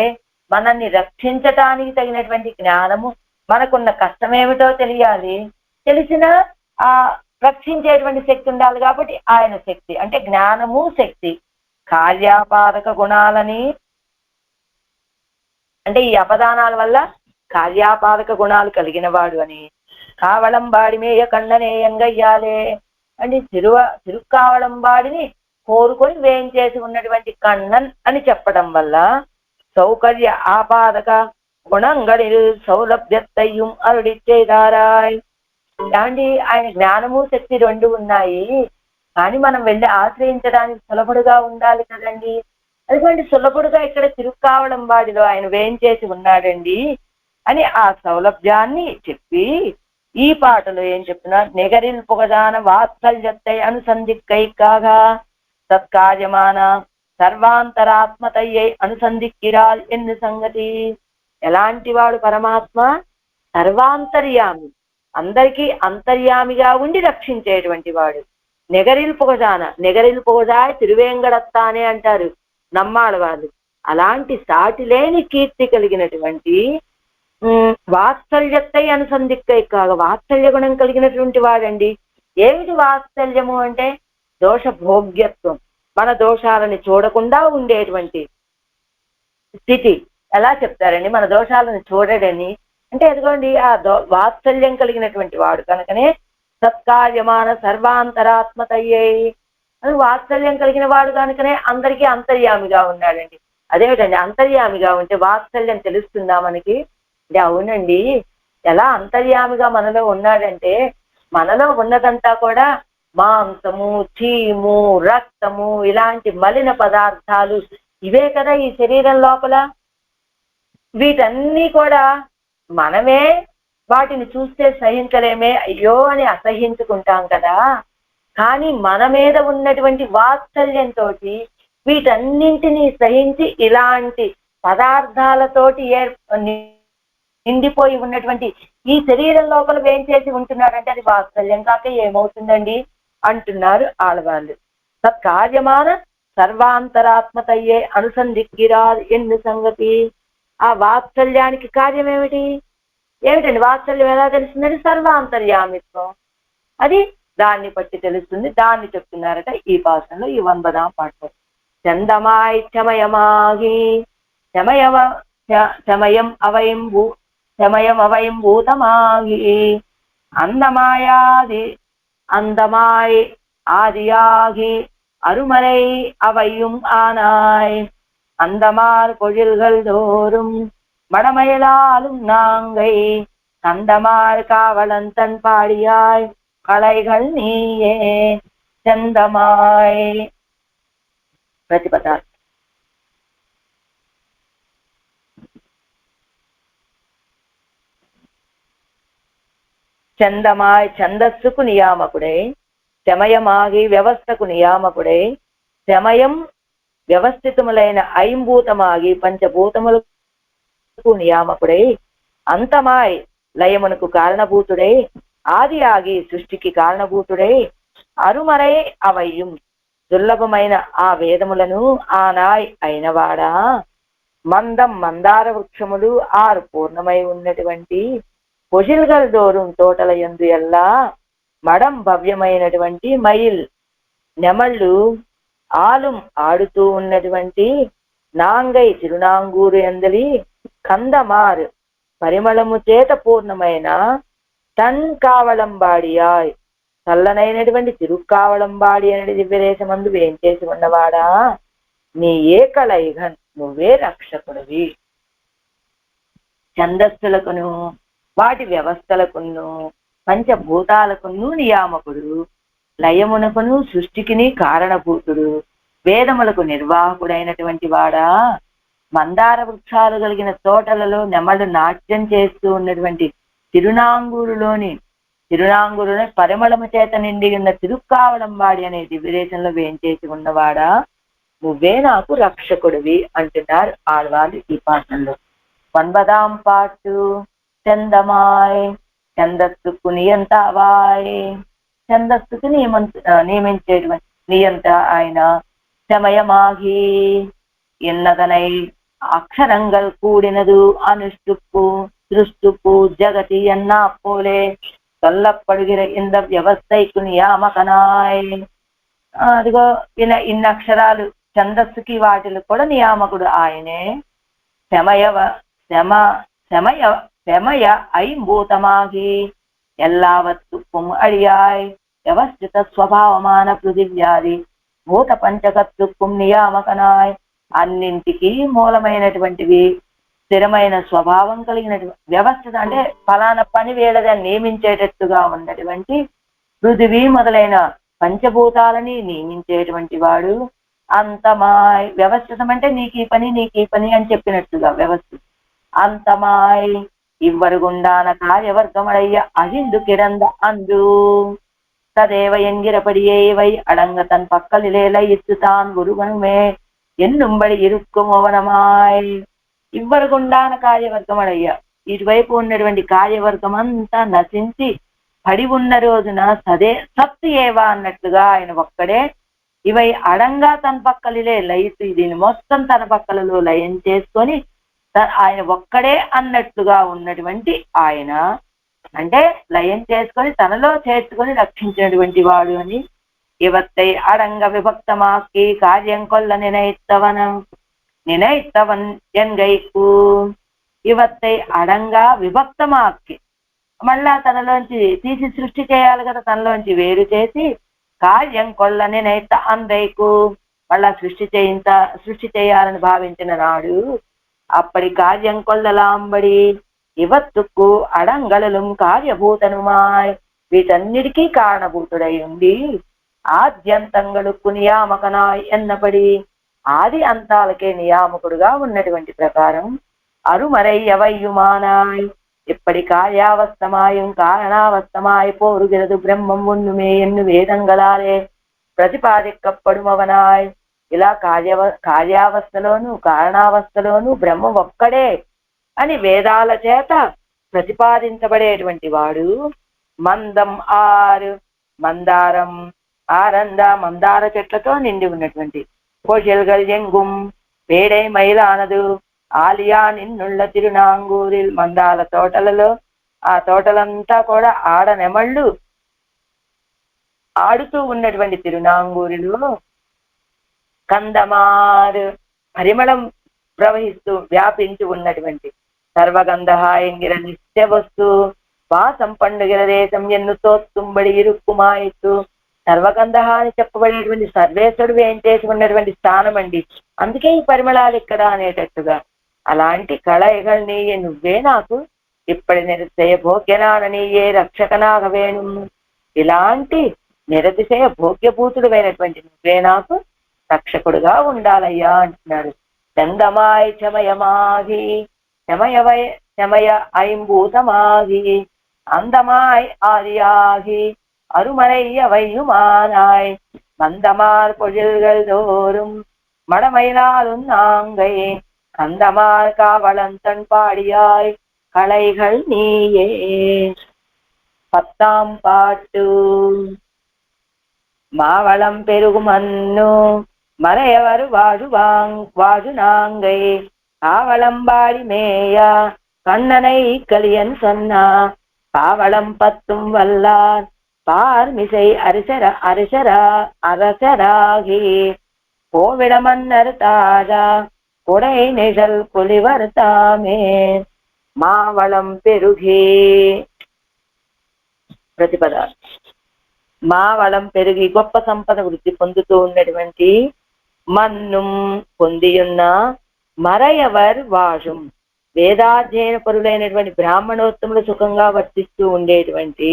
మనల్ని రక్షించటానికి తగినటువంటి జ్ఞానము, మనకున్న కష్టమేమిటో తెలియాలి, తెలిసిన ఆ రక్షించేటువంటి శక్తి ఉండాలి. కాబట్టి ఆయన శక్తి అంటే జ్ఞానము శక్తి. కార్యాపాదక గుణాలని అంటే ఈ అపదానాల వల్ల కార్యాపాదక గుణాలు కలిగిన వాడు అని. కావళంబాడి మేయ కన్ననే ఎంగయ్యాలే అంటే తిరుక్కావళంబాడిని కోరుకొని వేయించేసి ఉన్నటువంటి కన్నన్ అని చెప్పడం వల్ల సౌకర్య ఆపాదక గుణంగళిల్ సౌలభ్యత్తయ్యం అరుడిచ్చేదారాయ్. ఏమండి, ఆయన జ్ఞానము శక్తి రెండు ఉన్నాయి, కానీ మనం వెళ్ళి ఆశ్రయించడానికి సులభుడుగా ఉండాలి కదండి. అటువంటి సులభుడుగా ఇక్కడ తిరుక్కావళంబాడిలో ఆయన వేయించేసి ఉన్నాడండి అని ఆ సౌలభ్యాన్ని చెప్పి ఈ పాటలో ఏం చెప్తున్నారు? నెగరిల్ పొగదాన వాత్సల్యత్తై అనుసంధిక్కై కాగా తత్కార్యమాన సర్వాంతరాత్మతయ్యై అనుసంధిక్కిరాల్ ఎన్ని సంగతి. ఎలాంటి వాడు పరమాత్మ? సర్వాంతర్యామి, అందరికీ అంతర్యామిగా ఉండి రక్షించేటువంటి వాడు. నెగరిల్ పొగజాయ తిరువేంగడత్తానే అంటారు నమ్మాళ్ళ వాళ్ళు. అలాంటి సాటి లేని కీర్తి కలిగినటువంటి వాత్సల్యత్తై అనుసంధిక్కై కాగా వాత్సల్య గుణం కలిగినటువంటి వాడండి. ఏమిటి వాత్సల్యము అంటే? దోష భోగ్యత్వం, మన దోషాలని చూడకుండా ఉండేటువంటి స్థితి. ఎలా చెప్తారండి? మన దోషాలను చూడడని అంటే ఎదుగోండి ఆ వాత్సల్యం కలిగినటువంటి వాడు కనుకనే సత్కార్యమాన సర్వాంతరాత్మతయ్యై అని వాత్సల్యం కలిగిన వాడు కనుకనే అందరికీ అంతర్యామిగా ఉన్నాడండి. అదేమిటండి అంతర్యామిగా ఉంటే వాత్సల్యం తెలుస్తుందా మనకి? అంటే అవునండి, ఎలా అంతర్యామిగా మనలో ఉన్నాడంటే మనలో ఉన్నదంతా కూడా మాంసము, చీము, రక్తము, ఇలాంటి మలిన పదార్థాలు ఇవే కదా ఈ శరీరం లోపల. వీటన్నీ కూడా మనమే వాటిని చూస్తే సహించలేమే, అయ్యో అని అసహించుకుంటాం కదా. కానీ మన మీద ఉన్నటువంటి వాత్సల్యంతో వీటన్నింటినీ సహించి ఇలాంటి పదార్థాలతోటి నిండిపోయి ఉన్నటువంటి ఈ శరీరం లోపల ఏం చేసి ఉంటున్నారంటే అది వాత్సల్యం కాక ఏమవుతుందండి అంటున్నారు ఆడవాళ్ళు. సత్కార్యమాన సర్వాంతరాత్మతయ్యే అనుసంధిక్కిరా ఎన్ని సంగతి. ఆ వాత్సల్యానికి కార్యం ఏమిటండి? వాత్సల్యం ఎలా తెలుస్తుందండి? సర్వాంతర్యామిత్వం. అది దాన్ని బట్టి తెలుస్తుంది. దాన్ని చెప్తున్నారట ఈ భాషలో ఈ 9వ పాటలో. చందమాయ్ చమయమాగి చమయం అవయం భూతమాగి అందమాయ్ ஆதியாகி அருமறை அவையும் ஆனாய் அந்தமார் பொழில்கள் தோறும் மடமயிலாலும் நாங்கை கந்தமார் காவலன் தன் பாடியாய் கலைகள் நீயே చందమాయ్. ప్రతిపద చందమాయ్ ఛందస్సుకు నియామకుడై, శమయమాగి వ్యవస్థకు నియామకుడై, శమయం వ్యవస్థితములైన ఐంభూతమాగి పంచభూతములకు నియామకుడై, అంతమాయ్ లయమునకు కారణభూతుడై, ఆది ఆగి సృష్టికి కారణభూతుడై, అరుమరై అవయ్యం దుర్లభమైన ఆ వేదములను ఆనాయ్ అయినవాడా, మందార వృక్షములు 6 పూర్ణమై ఉన్నటువంటి పొజిల్గల్ దోరుం తోటల యందు ఎల్లా మడం భవ్యమైనటువంటి మైల్ నెమళ్ళు ఆలుం ఆడుతూ ఉన్నటువంటి నాంగై తిరునాంగూరు ఎందలి కందమార్ పరిమళము చేత పూర్ణమైన తన్ కావలంబాడియాయ్ చల్లనైనటువంటి తిరుక్కావలంబాడి అనేది దివ్యదేశమందు వేంచేసి ఉన్నవాడా, నీ ఏకలైఘన్ నువ్వే రక్షకుడివి. ఛందస్సులకును వాటి వ్యవస్థలకును పంచభూతాలకును నియామకుడు, లయమునకును సృష్టికిని కారణభూతుడు, వేదములకు నిర్వాహకుడైనటువంటి వాడా, మందార వృక్షాలు కలిగిన తోటలలో నెమళ్ళు నాట్యం చేస్తూ ఉన్నటువంటి తిరునాంగూరులో పరిమళము చేత నిండి ఉన్న తిరుక్కావలంబాడి అనే దివ్యదేశంలో వేంచేసి ఉన్నవాడా, నువ్వే నాకు రక్షకుడివి అంటున్నారు ఆళ్వాళ్ళు ఈ పాఠంలో. 9వ పాటు చందమాయ్ ఛందస్సుకు నియంతావాయ్, ఛందస్సుకు నియమించేటువంటి నియంత ఆయన సమయమాగి ఎన్నదనై అక్షరంగల్ కూడినదు అనుష్టుప్పు సృష్టుప్పు జగతి ఎన్నా పోలే తొల్లப்படுகிற இந்த వ్యవస్థకు నియామకనాయ్. అదిగో ఇన్ని అక్షరాలు ఛందస్సుకి వాటిలో కూడా నియామకుడు ఆయనే. శమయ ఐంభూతమాగి ఎల్లావత్తుక్కుం అడియాయ్ వ్యవస్థిత స్వభావమాన పృథివ్యాది భూత పంచకత్తుక్కుం నియామకనాయ్. అన్నింటికి మూలమైనటువంటివి, స్థిరమైన స్వభావం కలిగినటువంటి వ్యవస్థ అంటే ఫలానా పని వేళదని నియమించేటట్టుగా ఉన్నటువంటి పృథివీ మొదలైన పంచభూతాలని నియమించేటువంటి వాడు. అంతమాయ్ వ్యవస్థితం అంటే నీకు ఈ పని అని చెప్పినట్టుగా వ్యవస్థితం. అంతమాయ్ ఇవ్వరుగుండాన కార్యవర్గమడయ్య అహిందు కిరంద అందు తదేవ என்கிறபடியேவை அடங்க தன் பக்கலிலேல இத்துதான் ஒருவனுமே ఎన్నుంబడి ఇరుక్కుమోవనమాయ్. ఇవ్వరుగుండాన కార్యవర్గం అడయ్య, ఇటువైపు ఉన్నటువంటి కార్యవర్గం అంతా నశించి పడి ఉన్న రోజున సత్తు ఏవా అన్నట్లుగా ఆయన ఒక్కడే ఇవై అడంగా తన పక్కలిలే లయితు దీన్ని మొత్తం తన పక్కలలో లయం చేసుకొని ఆయన ఒక్కడే అన్నట్లుగా ఉన్నటువంటి ఆయన అంటే లయం చేసుకొని తనలో చేర్చుకొని రక్షించినటువంటి వాడు అని. ఇవత్తై అడంగ విభక్తమాకి కార్యం కొల్ల నినైత్తవన్ ఎన్గైకు. ఇవత్తై అడంగా విభక్తమాకి మళ్ళా తనలోంచి తీసి సృష్టి చేయాలి కదా, తనలోంచి వేరు చేసి కార్యం కొల్ల నినైత అందైకు మళ్ళా సృష్టి చేయాలని భావించిన నాడు అప్పటి కార్యం కొల్లలాంబడి ఇవత్తుకు అడంగళలం కార్యభూతనుమాయ్ వీటన్నిటికీ కారణభూతుడై ఉండి ఆద్యంతంగళుకు నియామకనాయ్ ఎన్నపడి ఆది అంతాలకే నియామకుడుగా ఉన్నటువంటి ప్రకారం అరుమరై అవయ్యుమానాయ్ இப்படி காரியாவஸ்தமாயும் காரணாவஸ்தமாய் போருகிறது பிரம்மம் ஒண்ணுமே என்று వేదంగళాలే ప్రతిపాదింపబడుమవనాయ్. ఇలా కార్యావస్థలోను కారణావస్థలోను బ్రహ్మం ఒక్కడే అని వేదాల చేత ప్రతిపాదించబడేటువంటి వాడు. మందారం మందార చెట్లతో నిండి ఉన్నటువంటి కోశల్గల్ ఎంగుం పేడై మైలానదు ఆలియా నిన్నుళ్ళ తిరునాంగూరిల్ మందాల తోటలలో ఆ తోటలంతా కూడా ఆడనెమళ్ళు ఆడుతూ ఉన్నటువంటి తిరునాంగూరిలో కందమారు పరిమళం ప్రవహిస్తూ వ్యాపించి ఉన్నటువంటి సర్వగంధహాయంగిర నిత్య వస్తు వాసం పండుగల దేశం ఎన్ను తోత్తుంబడి ఇరుక్కుమాయిస్తూ సర్వగంధహ అని చెప్పబడేటువంటి సర్వేశ్వరుడు వేయించేసి ఉన్నటువంటి స్థానం అండి. అందుకే ఈ పరిమళాలు ఇక్కడ అనేటట్టుగా అలాంటి కళైగల్ నీయే నువ్వే నాకు ఇప్పటి నిరతిశయ భోగ్యనాన నీయే రక్షకనాగ వేణు. ఇలాంటి నిరతిశయ భోగ్యభూతుడువైనటువంటి నువ్వే నాకు రక్షకుడుగా ఉండాలయ్యా అంటున్నాడు. చందమాయ్ చమయమాగి చమయ ఐంభూతమాగి అందమాయ్ ఆదియాగి அருமறைய வையுமானாய் மந்தமார் பொழில்கள் தோறும் மடமயிலாலும் நாங்கை கந்தமார் காவலந்தன் பாடியாய் கலைகள் நீயே. 10వ பாட்டு மாவளம் பெருகுமன்னு மறையவர் வாடு நாங்கை காவலம்பாடி மேயா கண்ணனை கலியன் சொன்னா பாவளம் பத்தும் வல்லார் பார்மிசை அரசராகி கோவிட மன்னர் தாரா கொடை நிழல் பொலிவர் தாமே మావళం పెరుగి ప్రతిపద మావళం పెరిగి గొప్ప సంపద వృద్ధి పొందుతూ ఉన్నటువంటి మన్నుం పొందియున్న మరయవర్ వాషం వేదాధ్యయన పరులైనటువంటి బ్రాహ్మణోత్తములు సుఖంగా వర్తిస్తూ ఉండేటువంటి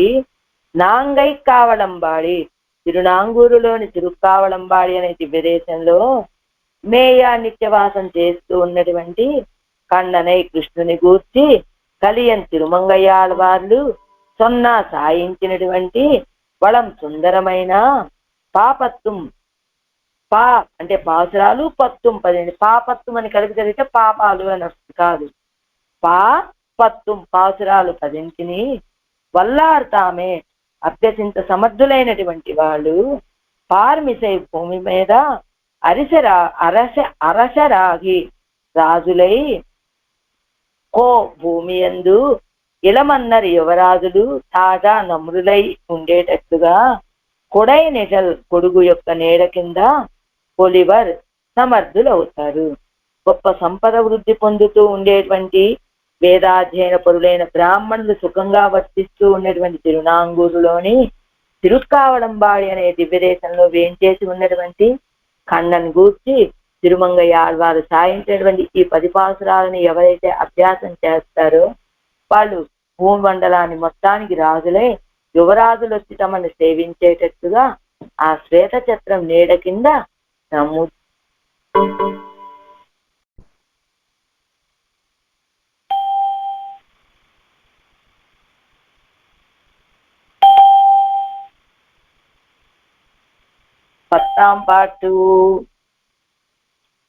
నాంగై కావళంబాడి తిరునాంగూరులోని తిరుక్కావళంబాడి అనే దివ్యదేశంలో మేయా నిత్యవాసం చేస్తూ ఉన్నటువంటి కన్ననై కృష్ణుని గూర్చి కలియన్ తిరుమంగయ్యాళ్వార్లు సొన్నా సాయించినటువంటి వళం సుందరమైన పాపత్తుం పా అంటే పాసురాలు పత్తుం 10 పాపత్తుం అని కలిపి చదివితే పాపాలు అని అర్థం కాదు. పా పత్తుం పాసురాలు 10 వల్లార్తామే అభ్యసింత సమర్థులైనటువంటి వాళ్ళు పార్మిసై భూమి మీద అరసరాగి రాజులై కో భూమి యందు ఇలమన్నర్ యువరాజులు తాజా నమ్రులై ఉండేటట్టుగా కొడై నిజల్ కొడుగు యొక్క నీడ కింద పొలివర్ సమర్థులవుతారు. గొప్ప సంపద వృద్ధి పొందుతూ ఉండేటువంటి వేదాధ్యయన పరులైన బ్రాహ్మణులు సుఖంగా వర్తిస్తూ ఉన్నటువంటి తిరునాంగూరులోని తిరుక్కావళంబాడి అనే దివ్యదేశంలో వేంచేసి ఉన్నటువంటి కన్నన్ గూర్చి తిరుమంగయ్యాళ్వారు సాయించినటువంటి ఈ 10 పాసురాలను ఎవరైతే అభ్యాసం చేస్తారో వాళ్ళు భూమండలాన్ని మొత్తానికి రాజులై యువరాజులు వచ్చి తమను సేవించేటట్టుగా ఆ శ్వేత చత్రం నీడ కింద నమ్ము పత్తాం పాటు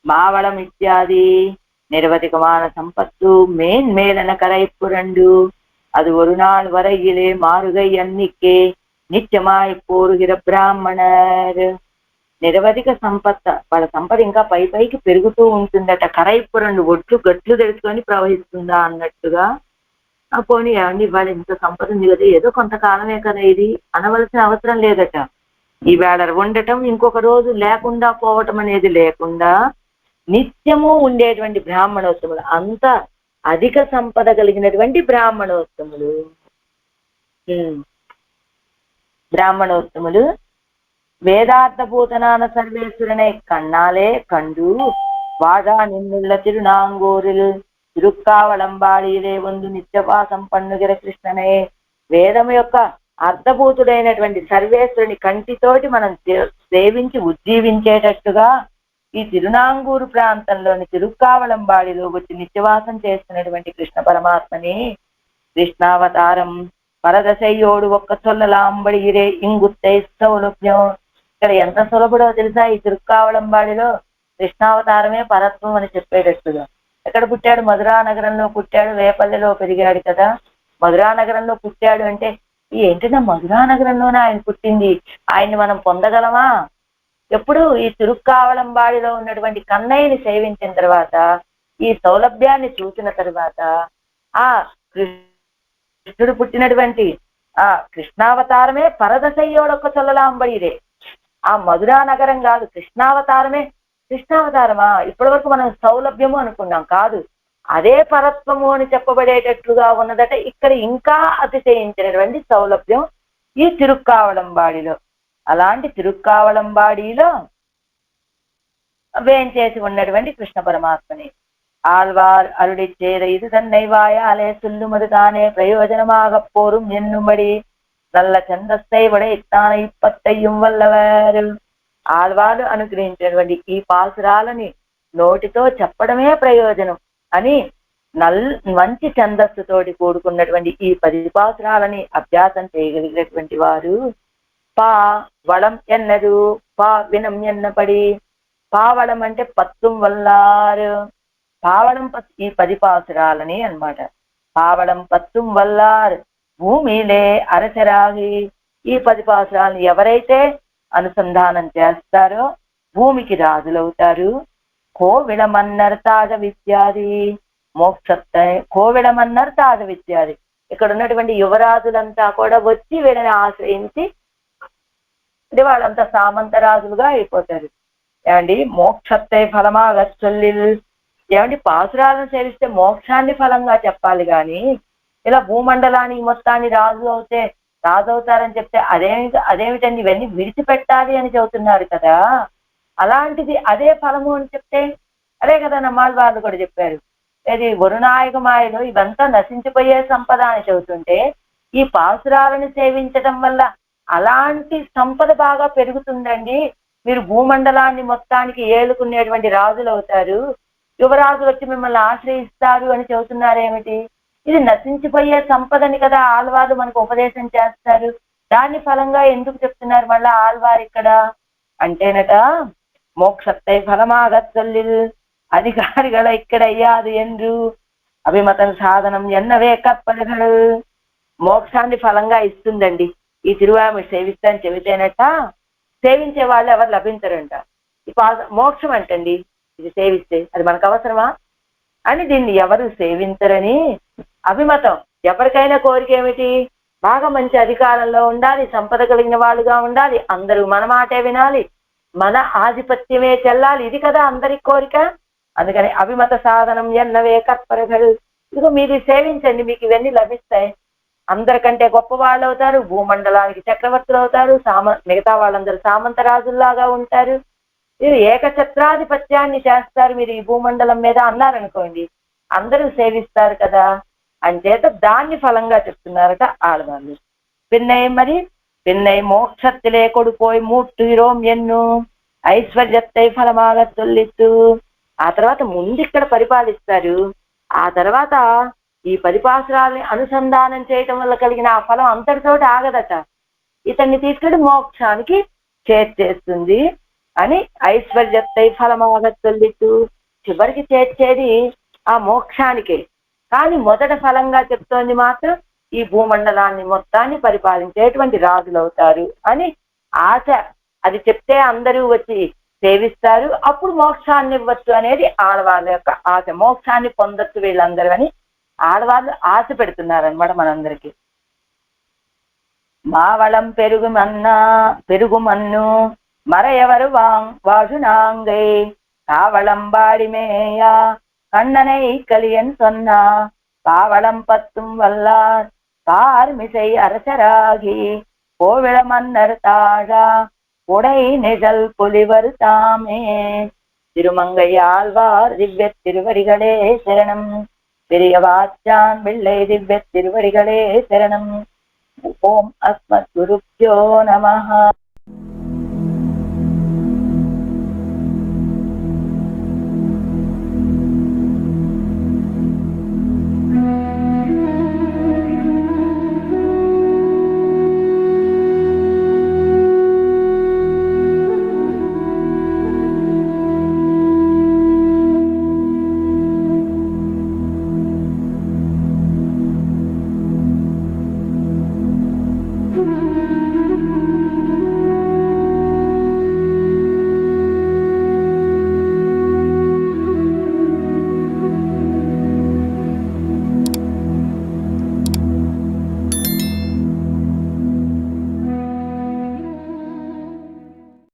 మావళం ఇత్యాది நிரவதிகமான சம்பத்து மேன்மேலன கரைப்புரண்டு அது ஒரு நாள் வரையிலே மாறுகை எண்ணிக்கே నిత్యమాయి పోరుగిర బ్రాహ్మణర్. నిరవధిక సంపత్త వాళ్ళ సంపద ఇంకా పై పైకి పెరుగుతూ ఉంటుందట. కరైపు 2 ఒట్లు గట్లు తెలుసుకొని ప్రవహిస్తుందా అన్నట్టుగా. పోనీ ఏమండి ఇవాళ ఇంత సంపద ఉంది కదా, ఏదో కొంతకాలమే కదా ఇది అనవలసిన అవసరం లేదట. ఈవేళ ఉండటం ఇంకొక రోజు లేకుండా పోవటం అనేది లేకుండా నిత్యము ఉండేటువంటి బ్రాహ్మణోత్తములు, అంత అధిక సంపద కలిగినటువంటి బ్రాహ్మణోత్తములు வேதார்த்தபூதனான சர்வேஸ்வரனை கண்ணாலே கண்டு வாழா நின்னுள்ள திருநாங்கூரில் తిరుక్కావళంబాడిలే ಒಂದು నిత్యవాసం పన్నుగిర కృష్ణనే. వేదం యొక్క అర్థభూతుడైనటువంటి సర్వేశ్వరుని కంటితోటి మనం సేవించి ఉజ్జీవించేటట్టుగా ఈ తిరునాంగూరు ప్రాంతంలోని తిరుక్కావళంబాడిలో వచ్చి నిత్యవాసం చేస్తున్నటువంటి కృష్ణ పరమాత్మని కృష్ణావతారం పరదశయ్యోడు ఒక్క చొల్లలాంబడిగిరే ఇంగుత్తై సౌలభ్యం. ఇక్కడ ఎంత సులభుడో తెలుసా, ఈ తిరుక్కావళంబాడిలో కృష్ణావతారమే పరత్వం అని చెప్పేటట్టుగా. ఎక్కడ పుట్టాడు? మధురా నగరంలో పుట్టాడు, వేపల్లెలో పెరిగాడు కదా. మధురా నగరంలో పుట్టాడు అంటే ఏంటినా మధురా నగరంలోనే ఆయన పుట్టింది, ఆయన్ని మనం పొందగలమా? ఎప్పుడు ఈ తిరుక్కావళంబాడిలో ఉన్నటువంటి కన్నయ్యని సేవించిన తర్వాత, ఈ సౌలభ్యాన్ని చూసిన తర్వాత ఆ కృష్ణుడు పుట్టినటువంటి ఆ కృష్ణావతారమే పరదశయ్యోడొక్క చొల్లలాంబడిరే. ఆ మధురా నగరం కాదు, కృష్ణావతారమే. కృష్ణావతారమా? ఇప్పటి వరకు మనం సౌలభ్యము అనుకున్నాం, కాదు, అదే పరత్వము అని చెప్పబడేటట్లుగా ఉన్నదట. ఇక్కడ ఇంకా అతిశయించినటువంటి సౌలభ్యం ఈ తిరుక్కావళంబాడిలో. అలాంటి తిరుక్కావళంబాడిలో వేంచేసి ఉన్నటువంటి కృష్ణ పరమాత్మని ఆళ్వార్ అరుడి చేర ఇది తన్నైవాయాలే సుల్లుమది తానే ప్రయోజనమాగ పోరుం ఎన్నుబడి నల్ల చందస్థై వడ ఇత్తాన ఇప్పత్తయ్యం వల్లవారు. ఆళ్వారు అనుగ్రహించినటువంటి ఈ పాసురాలని నోటితో చెప్పడమే ప్రయోజనం అని మంచి ఛందస్సుతోటి కూడుకున్నటువంటి ఈ 10 పాసురాలని అభ్యాసం చేయగలిగినటువంటి వారు పా వళం ఎన్నరు పా వినం ఎన్నపడి. పావళం అంటే పత్తుం వల్లారు. పావళం ఈ 10 పాసురాలని అన్నమాట. పావళం పత్తుం వల్లారు భూమిలే అరచరాగి. ఈ 10 పాసురాలను ఎవరైతే అనుసంధానం చేస్తారో భూమికి రాజులవుతారు. కోవిడమన్నర్ తాజ విద్యాది మోక్ష కోవిడమన్నర్ తాజ విద్యాది. ఇక్కడ ఉన్నటువంటి యువరాజులంతా కూడా వచ్చి వీళ్ళని ఆశ్రయించి వాళ్ళంతా సామంతరాజులుగా అయిపోతారు. ఏమండి మోక్షత్తే ఫలమా గచ్చొల్లిల్, ఏమండి పాసురాలను సేవిస్తే మోక్షాన్ని ఫలంగా చెప్పాలి కానీ ఇలా భూమండలానికి మొత్తాన్ని రాజు అవుతారని చెప్తే అదేమిటండి ఇవన్నీ విడిచిపెట్టాలి అని చెబుతున్నారు కదా. అలాంటిది అదే ఫలము అని చెప్తే అదే కదా నమ్మాళ్ళవాళ్ళు కూడా చెప్పారు. ఇది వరుణాయక మాయలో ఇదంతా నశించిపోయే సంపద అని చెబుతుంటే ఈ పాసురాలను సేవించడం వల్ల అలాంటి సంపద బాగా పెరుగుతుందండి. మీరు భూమండలాన్ని మొత్తానికి ఏలుకునేటువంటి రాజులు అవుతారు, యువరాజులు వచ్చి మిమ్మల్ని ఆశ్రయిస్తారు అని చెబుతున్నారేమిటి? ఇది నశించిపోయే సంపదని కదా ఆళ్వారు మనకు ఉపదేశం చేస్తారు. దాన్ని ఫలంగా ఎందుకు చెప్తున్నారు మళ్ళా ఆళ్వారు ఇక్కడ అంటేనట, మోక్షத்தை ఫలமாக சொல்லில் அதிகாரிகளை ఇక్కడయ్యాదు என்று అభిమతం సాధనం ఎన్నవే కప్పలుగలు. మోక్షాన్ని ఫలంగా ఇస్తుందండి ఈ తిరువామి సేవిస్తాను చెబితేనట. సేవించే వాళ్ళు ఎవరు లభించరంట. ఈ మోక్షం అంటండి ఇది సేవిస్తే అది మనకు అవసరమా అని దీన్ని ఎవరు సేవించరని అభిమతం. ఎవరికైనా కోరిక ఏమిటి? బాగా మంచి అధికారంలో ఉండాలి, సంపద కలిగిన వాళ్ళుగా ఉండాలి, అందరూ మన మాటే వినాలి, మన ఆధిపత్యమే చెల్లాలి, ఇది కదా అందరి కోరిక. అందుకని అభిమత సాధనం ఎన్నవే కర్పరగలు, ఇదిగో మీరు సేవించండి మీకు ఇవన్నీ లభిస్తాయి. అందరికంటే గొప్ప వాళ్ళు అవుతారు, భూమండలానికి చక్రవర్తులు అవుతారు, మిగతా వాళ్ళందరూ సామంతరాజుల్లాగా ఉంటారు, మీరు ఏకఛత్రాధిపత్యాన్ని చేస్తారు మీరు ఈ భూమండలం మీద అన్నారనుకోండి, అందరూ సేవిస్తారు కదా. అంచేత దాన్ని ఫలంగా చెప్తున్నారట ఆడవాళ్ళు. పిన్నై మోక్షత్తిలే కొడుపోయి మూట్టురోం ఎన్ను ఐశ్వర్యత్తై ఫలమాగ తొల్లిత్తు. ఆ తర్వాత ముందు ఇక్కడ పరిపాలిస్తారు, ఆ తర్వాత ఈ పరిపాసరాల్ని అనుసంధానం చేయటం వల్ల కలిగిన ఆ ఫలం అంతటితోటి ఆగదట, ఇతన్ని తీసుకెళ్ళి మోక్షానికి చేర్చేస్తుంది అని. ఐశ్వర్యత్తై ఫలమాగ తొల్లిత్తు, చివరికి చేర్చేది ఆ మోక్షానికే. కానీ మొదట ఫలంగా చెప్తోంది మాత్రం ఈ భూమండలాన్ని మొత్తాన్ని పరిపాలించేటువంటి రాజులు అవుతారు అని ఆశ. అది చెప్తే అందరూ వచ్చి సేవిస్తారు, అప్పుడు మోక్షాన్ని ఇవ్వచ్చు అనేది ఆడవాళ్ళ యొక్క ఆశ. మోక్షాన్ని పొందొచ్చు వీళ్ళందరూ అని ఆడవాళ్ళు ఆశ పెడుతున్నారనమాట మనందరికీ. మావళం పెరుగుమన్ను మరయవరు వాజునాంగై కావళం బాడిమేయా கண்ணனை கலியன் சொன்னா பாவளம் பத்தும் வல்லார் பார்மிசை அரசராகி கோவிள மன்னர் தாழா உடை நிழல் பொலிவர் தாமே. திருமங்கை ஆழ்வார் திவ்ய திருவடிகளே சரணம். பெரியவாச்சான் பிள்ளை திவ்ய திருவடிகளே சரணம். ஓம் அஸ்மத் குருப்யோ நமஹ.